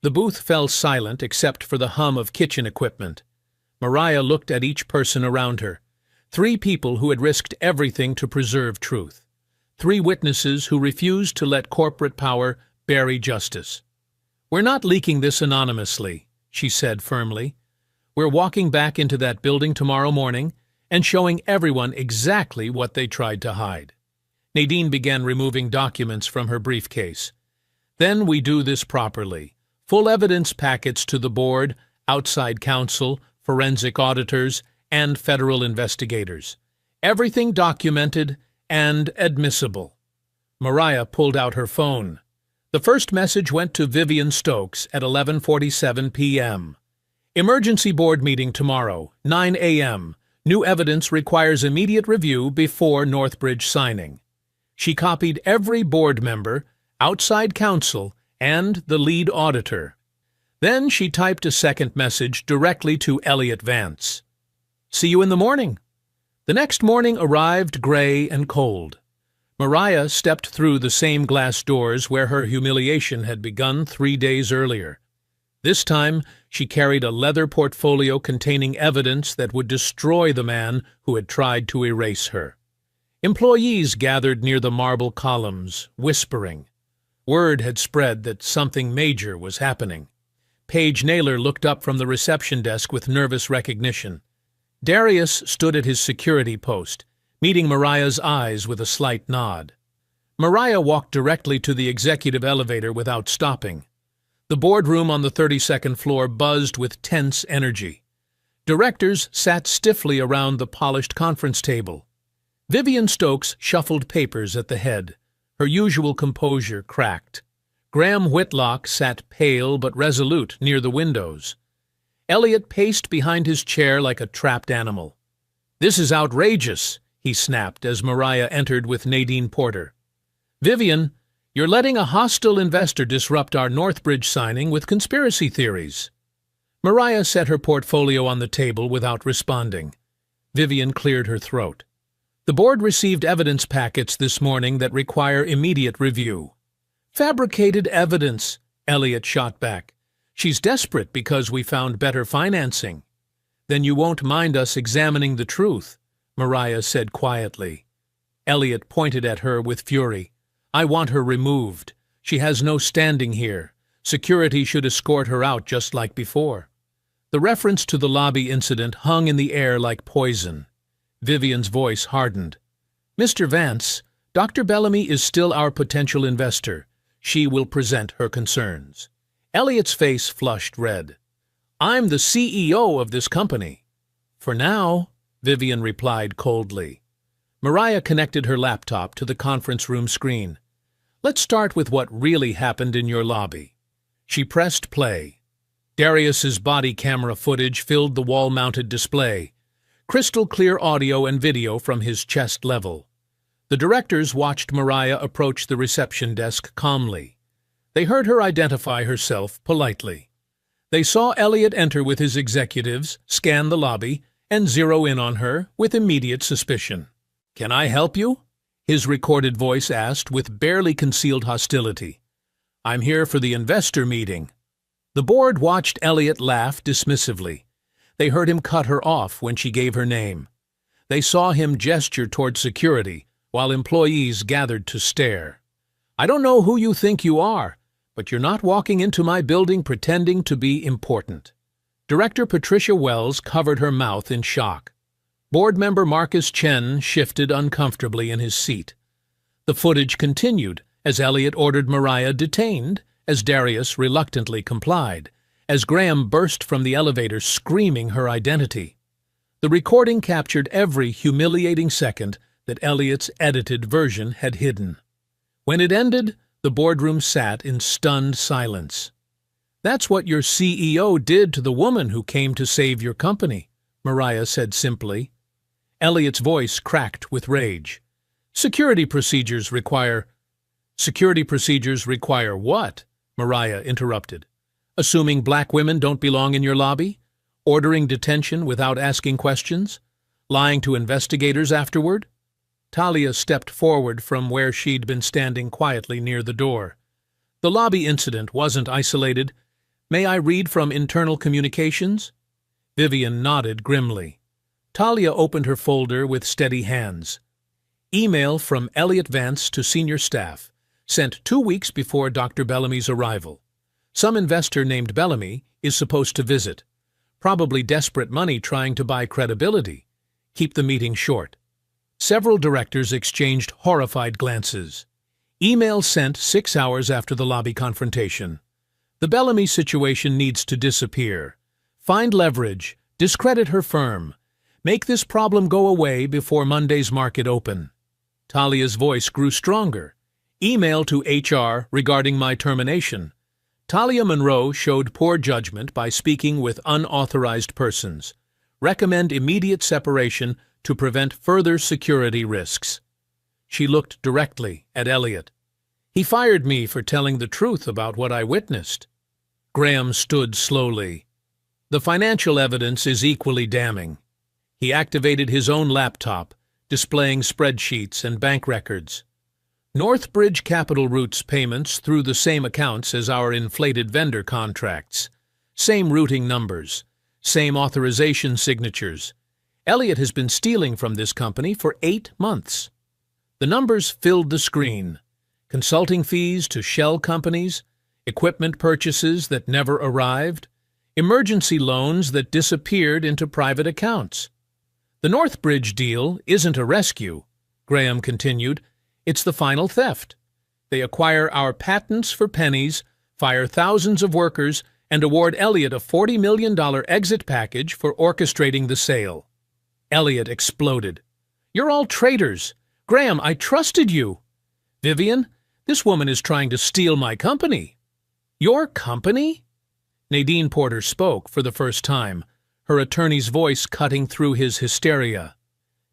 The booth fell silent except for the hum of kitchen equipment. Mariah looked at each person around her. 3 people who had risked everything to preserve truth. 3 witnesses who refused to let corporate power bury justice. "We're not leaking this anonymously," she said firmly. "We're walking back into that building tomorrow morning and showing everyone exactly what they tried to hide." Nadine began removing documents from her briefcase. "Then we do this properly. Full evidence packets to the board, outside counsel, forensic auditors, and federal investigators. Everything documented and admissible." Mariah pulled out her phone. The first message went to Vivian Stokes at 11:47 p.m. Emergency board meeting tomorrow, 9 a.m. New evidence requires immediate review before Northbridge signing. She copied every board member, outside counsel, and the lead auditor. Then she typed a second message directly to Elliot Vance. See you in the morning. The next morning arrived gray and cold. Mariah stepped through the same glass doors where her humiliation had begun 3 days earlier. This time, she carried a leather portfolio containing evidence that would destroy the man who had tried to erase her. Employees gathered near the marble columns, whispering. Word had spread that something major was happening. Paige Naylor looked up from the reception desk with nervous recognition. Darius stood at his security post, meeting Mariah's eyes with a slight nod. Mariah walked directly to the executive elevator without stopping. The boardroom on the 32nd floor buzzed with tense energy. Directors sat stiffly around the polished conference table. Vivian Stokes shuffled papers at the head. Her usual composure cracked. Graham Whitlock sat pale but resolute near the windows. Elliot paced behind his chair like a trapped animal. "This is outrageous," he snapped as Mariah entered with Nadine Porter. "Vivian, you're letting a hostile investor disrupt our Northbridge signing with conspiracy theories." Mariah set her portfolio on the table without responding. Vivian cleared her throat. "The board received evidence packets this morning that require immediate review." "Fabricated evidence," Elliot shot back. "She's desperate because we found better financing." "Then you won't mind us examining the truth," Mariah said quietly. Elliot pointed at her with fury. "I want her removed. She has no standing here. Security should escort her out just like before." The reference to the lobby incident hung in the air like poison. Vivian's voice hardened. "Mr. Vance, Dr. Bellamy is still our potential investor. She will present her concerns." Elliot's face flushed red. "I'm the CEO of this company." "For now," Vivian replied coldly. Mariah connected her laptop to the conference room screen. "Let's start with what really happened in your lobby." She pressed play. Darius's body camera footage filled the wall-mounted display. Crystal clear audio and video from his chest level. The directors watched Mariah approach the reception desk calmly. They heard her identify herself politely. They saw Elliot enter with his executives, scan the lobby, and zero in on her with immediate suspicion. "Can I help you?" his recorded voice asked with barely concealed hostility. "I'm here for the investor meeting." The board watched Elliot laugh dismissively. They heard him cut her off when she gave her name. They saw him gesture toward security, while employees gathered to stare. "I don't know who you think you are, but you're not walking into my building pretending to be important." Director Patricia Wells covered her mouth in shock. Board member Marcus Chen shifted uncomfortably in his seat. The footage continued as Elliot ordered Mariah detained, as Darius reluctantly complied, as Graham burst from the elevator screaming her identity. The recording captured every humiliating second that Elliot's edited version had hidden. When it ended, the boardroom sat in stunned silence. "That's what your CEO did to the woman who came to save your company," Mariah said simply. Elliot's voice cracked with rage. "Security procedures require—" "Security procedures require what?" Mariah interrupted. "Assuming black women don't belong in your lobby? Ordering detention without asking questions? Lying to investigators afterward?" Talia stepped forward from where she'd been standing quietly near the door. "The lobby incident wasn't isolated. May I read from internal communications?" Vivian nodded grimly. Talia opened her folder with steady hands. Email from Elliot Vance to senior staff, sent 2 weeks before Dr. Bellamy's arrival. Some investor named Bellamy is supposed to visit. Probably desperate money trying to buy credibility. Keep the meeting short. Several directors exchanged horrified glances. Email sent 6 hours after the lobby confrontation. "The Bellamy situation needs to disappear. Find leverage, discredit her firm. Make this problem go away before Monday's market open." Talia's voice grew stronger. Email to HR regarding my termination. Talia Monroe showed poor judgment by speaking with unauthorized persons. Recommend immediate separation to prevent further security risks. She looked directly at Elliot. He fired me for telling the truth about what I witnessed. Graham stood slowly. The financial evidence is equally damning. He activated his own laptop, displaying spreadsheets and bank records. Northbridge Capital routes payments through the same accounts as our inflated vendor contracts. Same routing numbers. Same authorization signatures. Elliot has been stealing from this company for 8 months. The numbers filled the screen. Consulting fees to shell companies, equipment purchases that never arrived, emergency loans that disappeared into private accounts. The Northbridge deal isn't a rescue, Graham continued. It's the final theft. They acquire our patents for pennies, fire thousands of workers, and award Elliot a $40 million exit package for orchestrating the sale. Elliot exploded. You're all traitors. Graham, I trusted you. Vivian, this woman is trying to steal my company. Your company? Nadine Porter spoke for the first time, her attorney's voice cutting through his hysteria.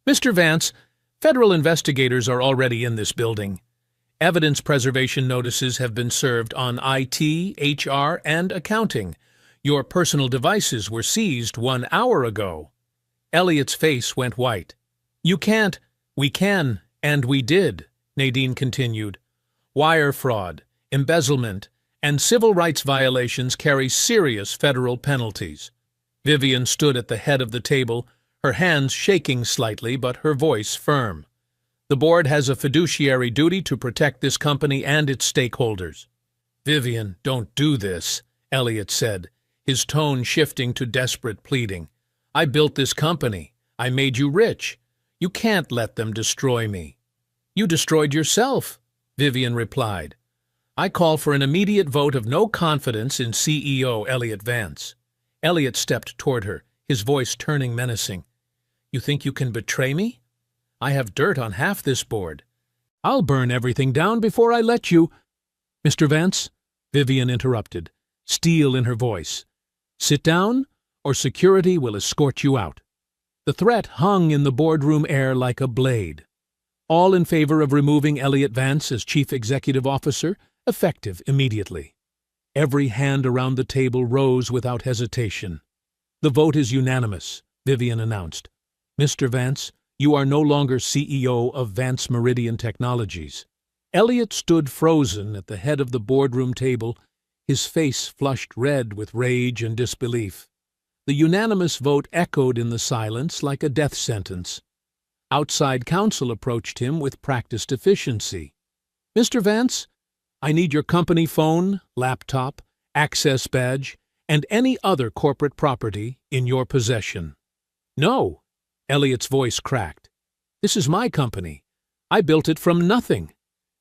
Mr. Vance, federal investigators are already in this building. Evidence preservation notices have been served on IT, HR, and accounting. Your personal devices were seized 1 hour ago. Elliot's face went white. You can't. We can, and we did, Nadine continued. Wire fraud, embezzlement, and civil rights violations carry serious federal penalties. Vivian stood at the head of the table, her hands shaking slightly but her voice firm. The board has a fiduciary duty to protect this company and its stakeholders. Vivian, don't do this, Elliot said, his tone shifting to desperate pleading. I built this company. I made you rich. You can't let them destroy me. You destroyed yourself, Vivian replied. I call for an immediate vote of no confidence in CEO Elliot Vance. Elliot stepped toward her, his voice turning menacing. You think you can betray me? I have dirt on half this board. I'll burn everything down before I let you. Mr. Vance, Vivian interrupted, steel in her voice. Sit down, or security will escort you out. The threat hung in the boardroom air like a blade. All in favor of removing Elliot Vance as Chief Executive Officer, effective immediately. Every hand around the table rose without hesitation. The vote is unanimous, Vivian announced. Mr. Vance, you are no longer CEO of Vance Meridian Technologies. Elliot stood frozen at the head of the boardroom table, his face flushed red with rage and disbelief. The unanimous vote echoed in the silence like a death sentence. Outside counsel approached him with practiced efficiency. Mr. Vance, I need your company phone, laptop, access badge, and any other corporate property in your possession. No, Elliot's voice cracked. This is my company. I built it from nothing.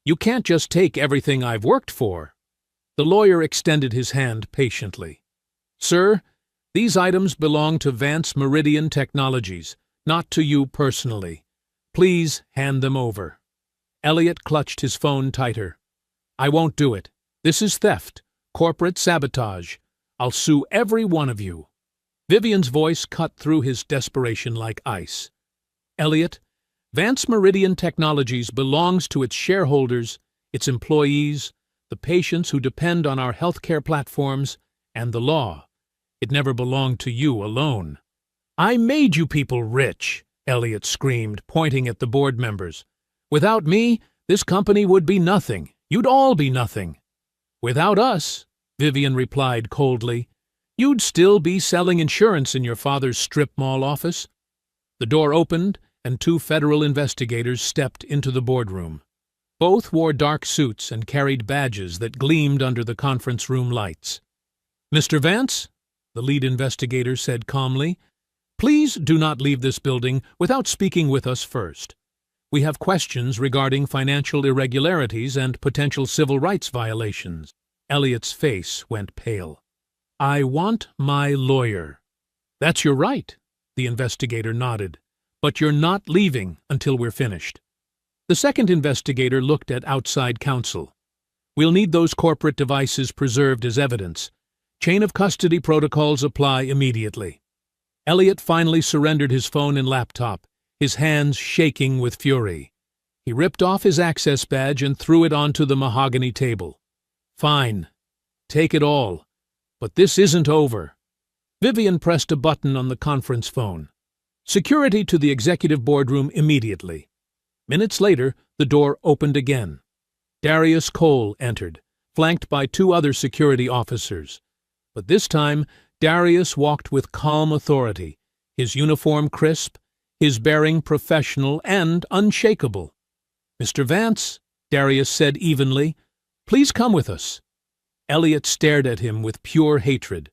You can't just take everything I've worked for. The lawyer extended his hand patiently. Sir, these items belong to Vance Meridian Technologies, not to you personally. Please hand them over. Elliot clutched his phone tighter. I won't do it. This is theft, corporate sabotage. I'll sue every one of you. Vivian's voice cut through his desperation like ice. Elliot, Vance Meridian Technologies belongs to its shareholders, its employees, the patients who depend on our healthcare platforms, and the law. It never belonged to you alone. I made you people rich, Elliot screamed, pointing at the board members. Without me, this company would be nothing. You'd all be nothing. Without us, Vivian replied coldly, you'd still be selling insurance in your father's strip mall office. The door opened, and 2 federal investigators stepped into the boardroom. Both wore dark suits and carried badges that gleamed under the conference room lights. Mr. Vance, the lead investigator said calmly, please do not leave this building without speaking with us first. We have questions regarding financial irregularities and potential civil rights violations. Elliot's face went pale. I want my lawyer. That's your right, the investigator nodded. But you're not leaving until we're finished. The second investigator looked at outside counsel. We'll need those corporate devices preserved as evidence. Chain of custody protocols apply immediately. Elliot finally surrendered his phone and laptop, his hands shaking with fury. He ripped off his access badge and threw it onto the mahogany table. Fine. Take it all. But this isn't over. Vivian pressed a button on the conference phone. Security to the executive boardroom immediately. Minutes later, the door opened again. Darius Cole entered, flanked by 2 other security officers. But this time, Darius walked with calm authority, his uniform crisp, his bearing professional and unshakable. "Mr. Vance," Darius said evenly, "please come with us." Elliot stared at him with pure hatred.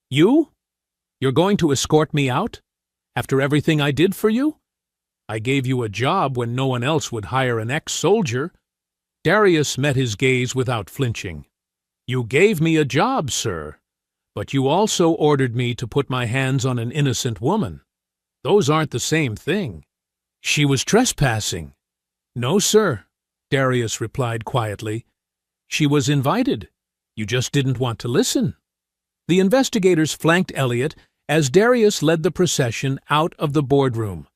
"You? You're going to escort me out? After everything I did for you? I gave you a job when no one else would hire an ex-soldier." Darius met his gaze without flinching. "You gave me a job, sir, but you also ordered me to put my hands on an innocent woman. Those aren't the same thing. She was trespassing." "No, sir," Darius replied quietly. "She was invited. You just didn't want to listen." The investigators flanked Elliot as Darius led the procession out of the boardroom.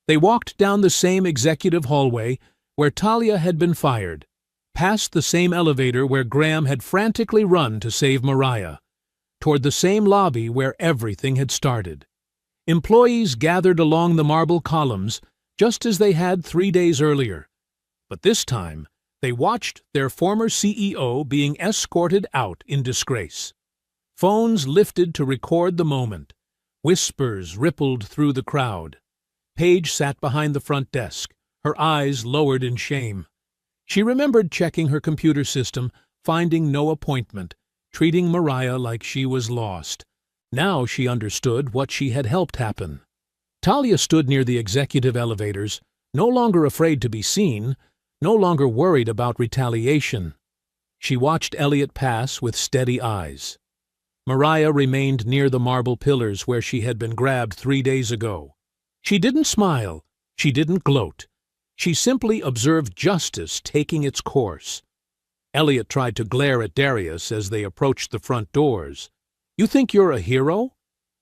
They walked down the same executive hallway where Talia had been fired, past the same elevator where Graham had frantically run to save Mariah, toward the same lobby where everything had started. Employees gathered along the marble columns just as they had 3 days earlier, but this time they watched their former CEO being escorted out in disgrace. Phones lifted to record the moment. Whispers rippled through the crowd. Paige sat behind the front desk, her eyes lowered in shame. She remembered checking her computer system, finding no appointment, treating Mariah like she was lost. Now she understood what she had helped happen. Talia stood near the executive elevators, no longer afraid to be seen, no longer worried about retaliation. She watched Elliot pass with steady eyes. Mariah remained near the marble pillars where she had been grabbed 3 days ago. She didn't smile, she didn't gloat. She simply observed justice taking its course. Elliot tried to glare at Darius as they approached the front doors. "You think you're a hero?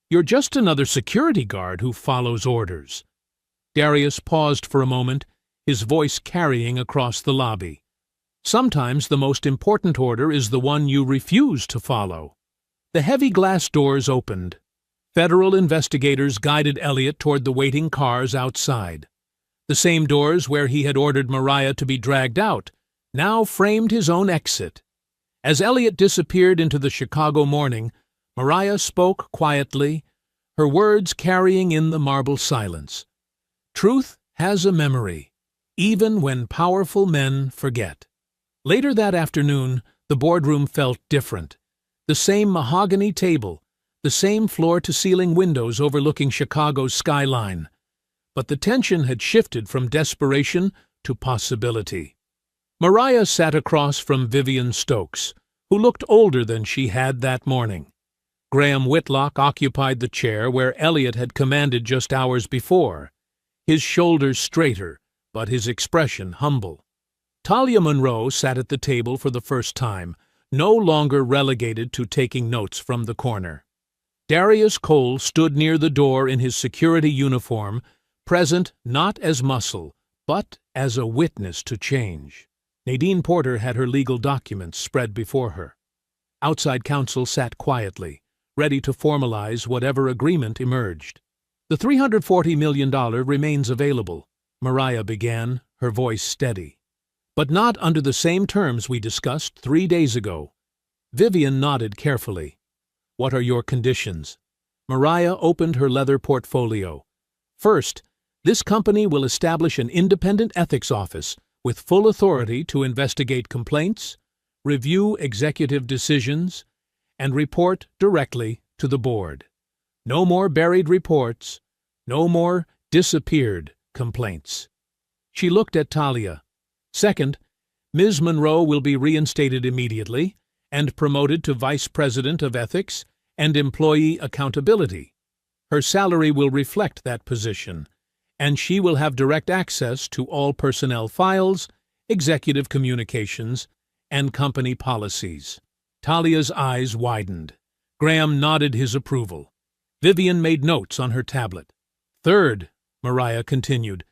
You're just another security guard who follows orders." Darius paused for a moment, his voice carrying across the lobby. "Sometimes the most important order is the one you refuse to follow." The heavy glass doors opened. Federal investigators guided Elliot toward the waiting cars outside. The same doors where he had ordered Mariah to be dragged out now framed his own exit. As Elliot disappeared into the Chicago morning, Mariah spoke quietly, her words carrying in the marble silence. "Truth has a memory, even when powerful men forget." Later that afternoon, the boardroom felt different. The same mahogany table, the same floor-to-ceiling windows overlooking Chicago's skyline. But the tension had shifted from desperation to possibility. Mariah sat across from Vivian Stokes, who looked older than she had that morning. Graham Whitlock occupied the chair where Elliot had commanded just hours before, his shoulders straighter, but his expression humble. Talia Monroe sat at the table for the first time, no longer relegated to taking notes from the corner. Darius Cole stood near the door in his security uniform, present not as muscle, but as a witness to change. Nadine Porter had her legal documents spread before her. Outside counsel sat quietly, ready to formalize whatever agreement emerged. "The $340 million remains available," Mariah began, her voice steady. "But not under the same terms we discussed 3 days ago." Vivian nodded carefully. "What are your conditions?" Mariah opened her leather portfolio. "First, this company will establish an independent ethics office with full authority to investigate complaints, review executive decisions, and report directly to the board. No more buried reports, no more disappeared complaints." She looked at Talia. "Second, Ms. Monroe will be reinstated immediately and promoted to Vice President of Ethics and Employee Accountability. Her salary will reflect that position, and she will have direct access to all personnel files, executive communications, and company policies. Talia's eyes widened. Graham nodded his approval. Vivian made notes on her tablet. Third, Mariah continued,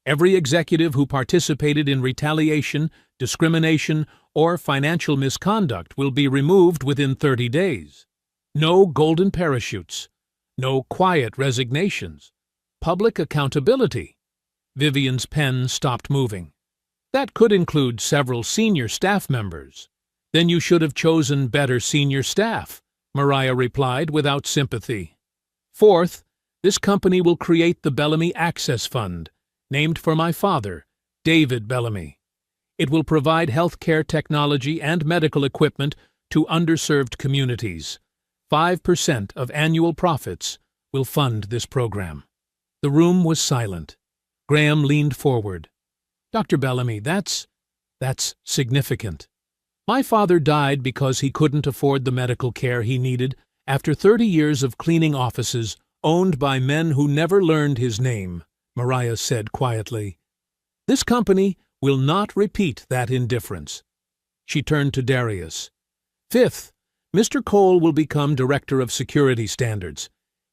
every executive who participated in retaliation, discrimination, or financial misconduct will be removed within 30 days. No golden parachutes. No quiet resignations. Public accountability. Vivian's pen stopped moving. That could include several senior staff members. Then you should have chosen better senior staff, Mariah replied without sympathy. Fourth, this company will create the Bellamy Access Fund, named for my father, David Bellamy. It will provide healthcare technology and medical equipment to underserved communities. 5% of annual profits will fund this program. The room was silent. Graham leaned forward. Dr. Bellamy, that's significant. My father died because he couldn't afford the medical care he needed after 30 years of cleaning offices owned by men who never learned his name, Mariah said quietly. This company will not repeat that indifference. She turned to Darius. Fifth, Mr. Cole will become Director of Security Standards.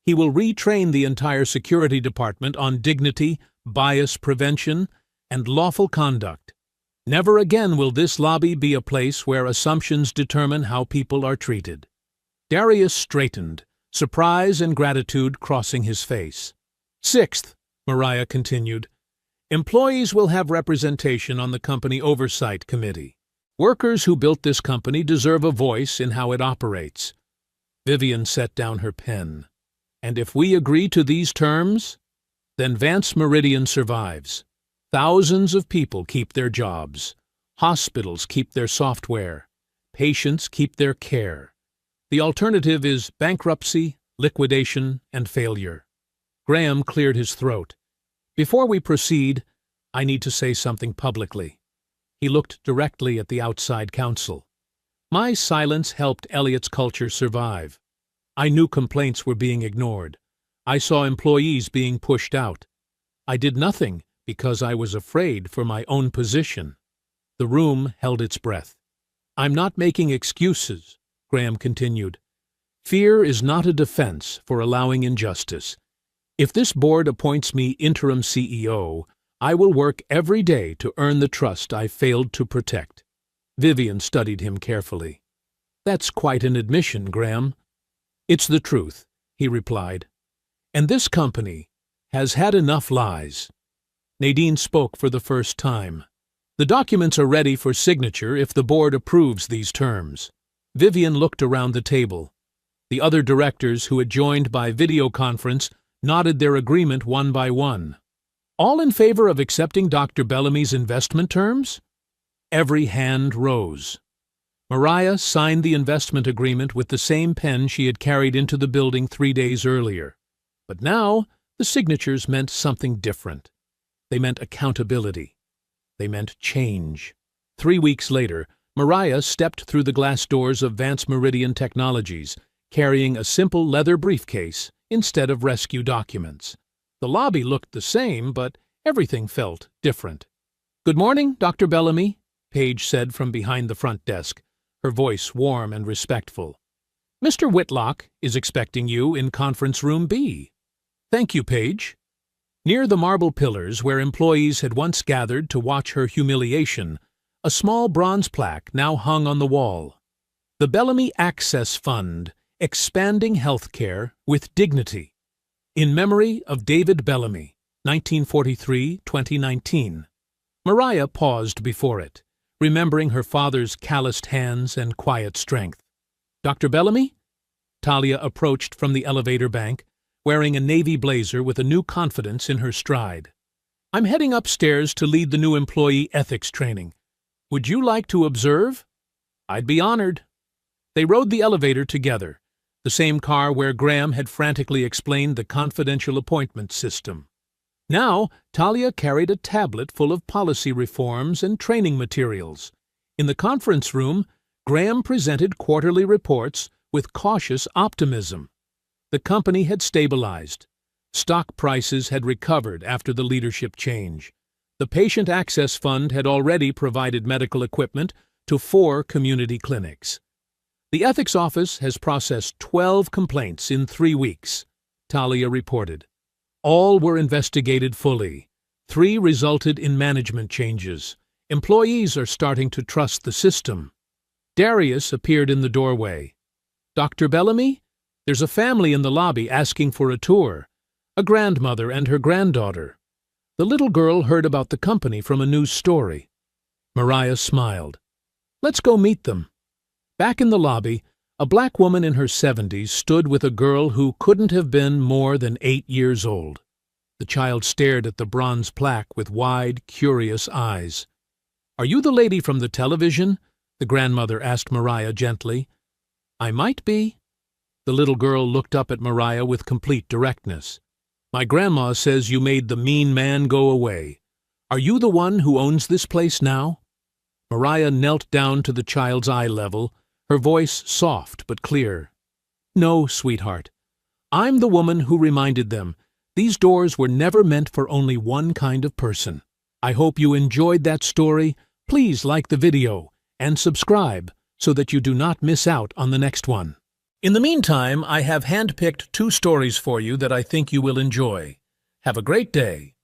He will retrain the entire security department on dignity, bias prevention, and lawful conduct. Never again will this lobby be a place where assumptions determine how people are treated. Darius straightened, surprise and gratitude crossing his face. Sixth, Mariah continued, employees will have representation on the company oversight committee. Workers who built this company deserve a voice in how it operates. Vivian set down her pen. And if we agree to these terms, then Vance Meridian survives. Thousands of people keep their jobs. Hospitals keep their software. Patients keep their care. The alternative is bankruptcy, liquidation, and failure. Graham cleared his throat. Before we proceed, I need to say something publicly. He looked directly at the outside counsel. My silence helped Elliott's culture survive. I knew complaints were being ignored. I saw employees being pushed out. I did nothing because I was afraid for my own position. The room held its breath. I'm not making excuses, Graham continued. Fear is not a defense for allowing injustice. If this board appoints me interim CEO, I will work every day to earn the trust I failed to protect. Vivian studied him carefully. That's quite an admission, Graham. It's the truth, he replied. And this company has had enough lies. Nadine spoke for the first time. The documents are ready for signature if the board approves these terms. Vivian looked around the table. The other directors who had joined by video conference nodded their agreement one by one. All in favor of accepting Dr. Bellamy's investment terms? Every hand rose. Mariah signed the investment agreement with the same pen she had carried into the building 3 days earlier. But now, the signatures meant something different. They meant accountability. They meant change. 3 weeks later, Mariah stepped through the glass doors of Vance Meridian Technologies, carrying a simple leather briefcase instead of rescue documents. The lobby looked the same, but everything felt different. Good morning, Dr. Bellamy, Paige said from behind the front desk, her voice warm and respectful. Mr. Whitlock is expecting you in Conference Room B. Thank you, Paige. Near the marble pillars where employees had once gathered to watch her humiliation, a small bronze plaque now hung on the wall. The Bellamy Access Fund, expanding healthcare with dignity. In memory of David Bellamy, 1943-2019. Mariah paused before it, remembering her father's calloused hands and quiet strength. Dr. Bellamy? Talia approached from the elevator bank, wearing a navy blazer with a new confidence in her stride. I'm heading upstairs to lead the new employee ethics training. Would you like to observe? I'd be honored. They rode the elevator together, the same car where Graham had frantically explained the confidential appointment system. Now, Talia carried a tablet full of policy reforms and training materials. In the conference room, Graham presented quarterly reports with cautious optimism. The company had stabilized. Stock prices had recovered after the leadership change. The Patient Access Fund had already provided medical equipment to 4 community clinics. The ethics office has processed 12 complaints in 3 weeks, Talia reported. All were investigated fully. 3 resulted in management changes. Employees are starting to trust the system. Darius appeared in the doorway. "Dr. Bellamy? There's a family in the lobby asking for a tour. A grandmother and her granddaughter." The little girl heard about the company from a news story. Mariah smiled. "Let's go meet them." Back in the lobby, a black woman in her 70s stood with a girl who couldn't have been more than 8 years old. The child stared at the bronze plaque with wide, curious eyes. "Are you the lady from the television?" the grandmother asked Mariah gently. "I might be." The little girl looked up at Mariah with complete directness. "My grandma says you made the mean man go away. Are you the one who owns this place now?" Mariah knelt down to the child's eye level, her voice soft but clear. "No, sweetheart. I'm the woman who reminded them these doors were never meant for only one kind of person. I hope you enjoyed that story. Please like the video and subscribe so that you do not miss out on the next one. In the meantime, I have handpicked 2 stories for you that I think you will enjoy. Have a great day.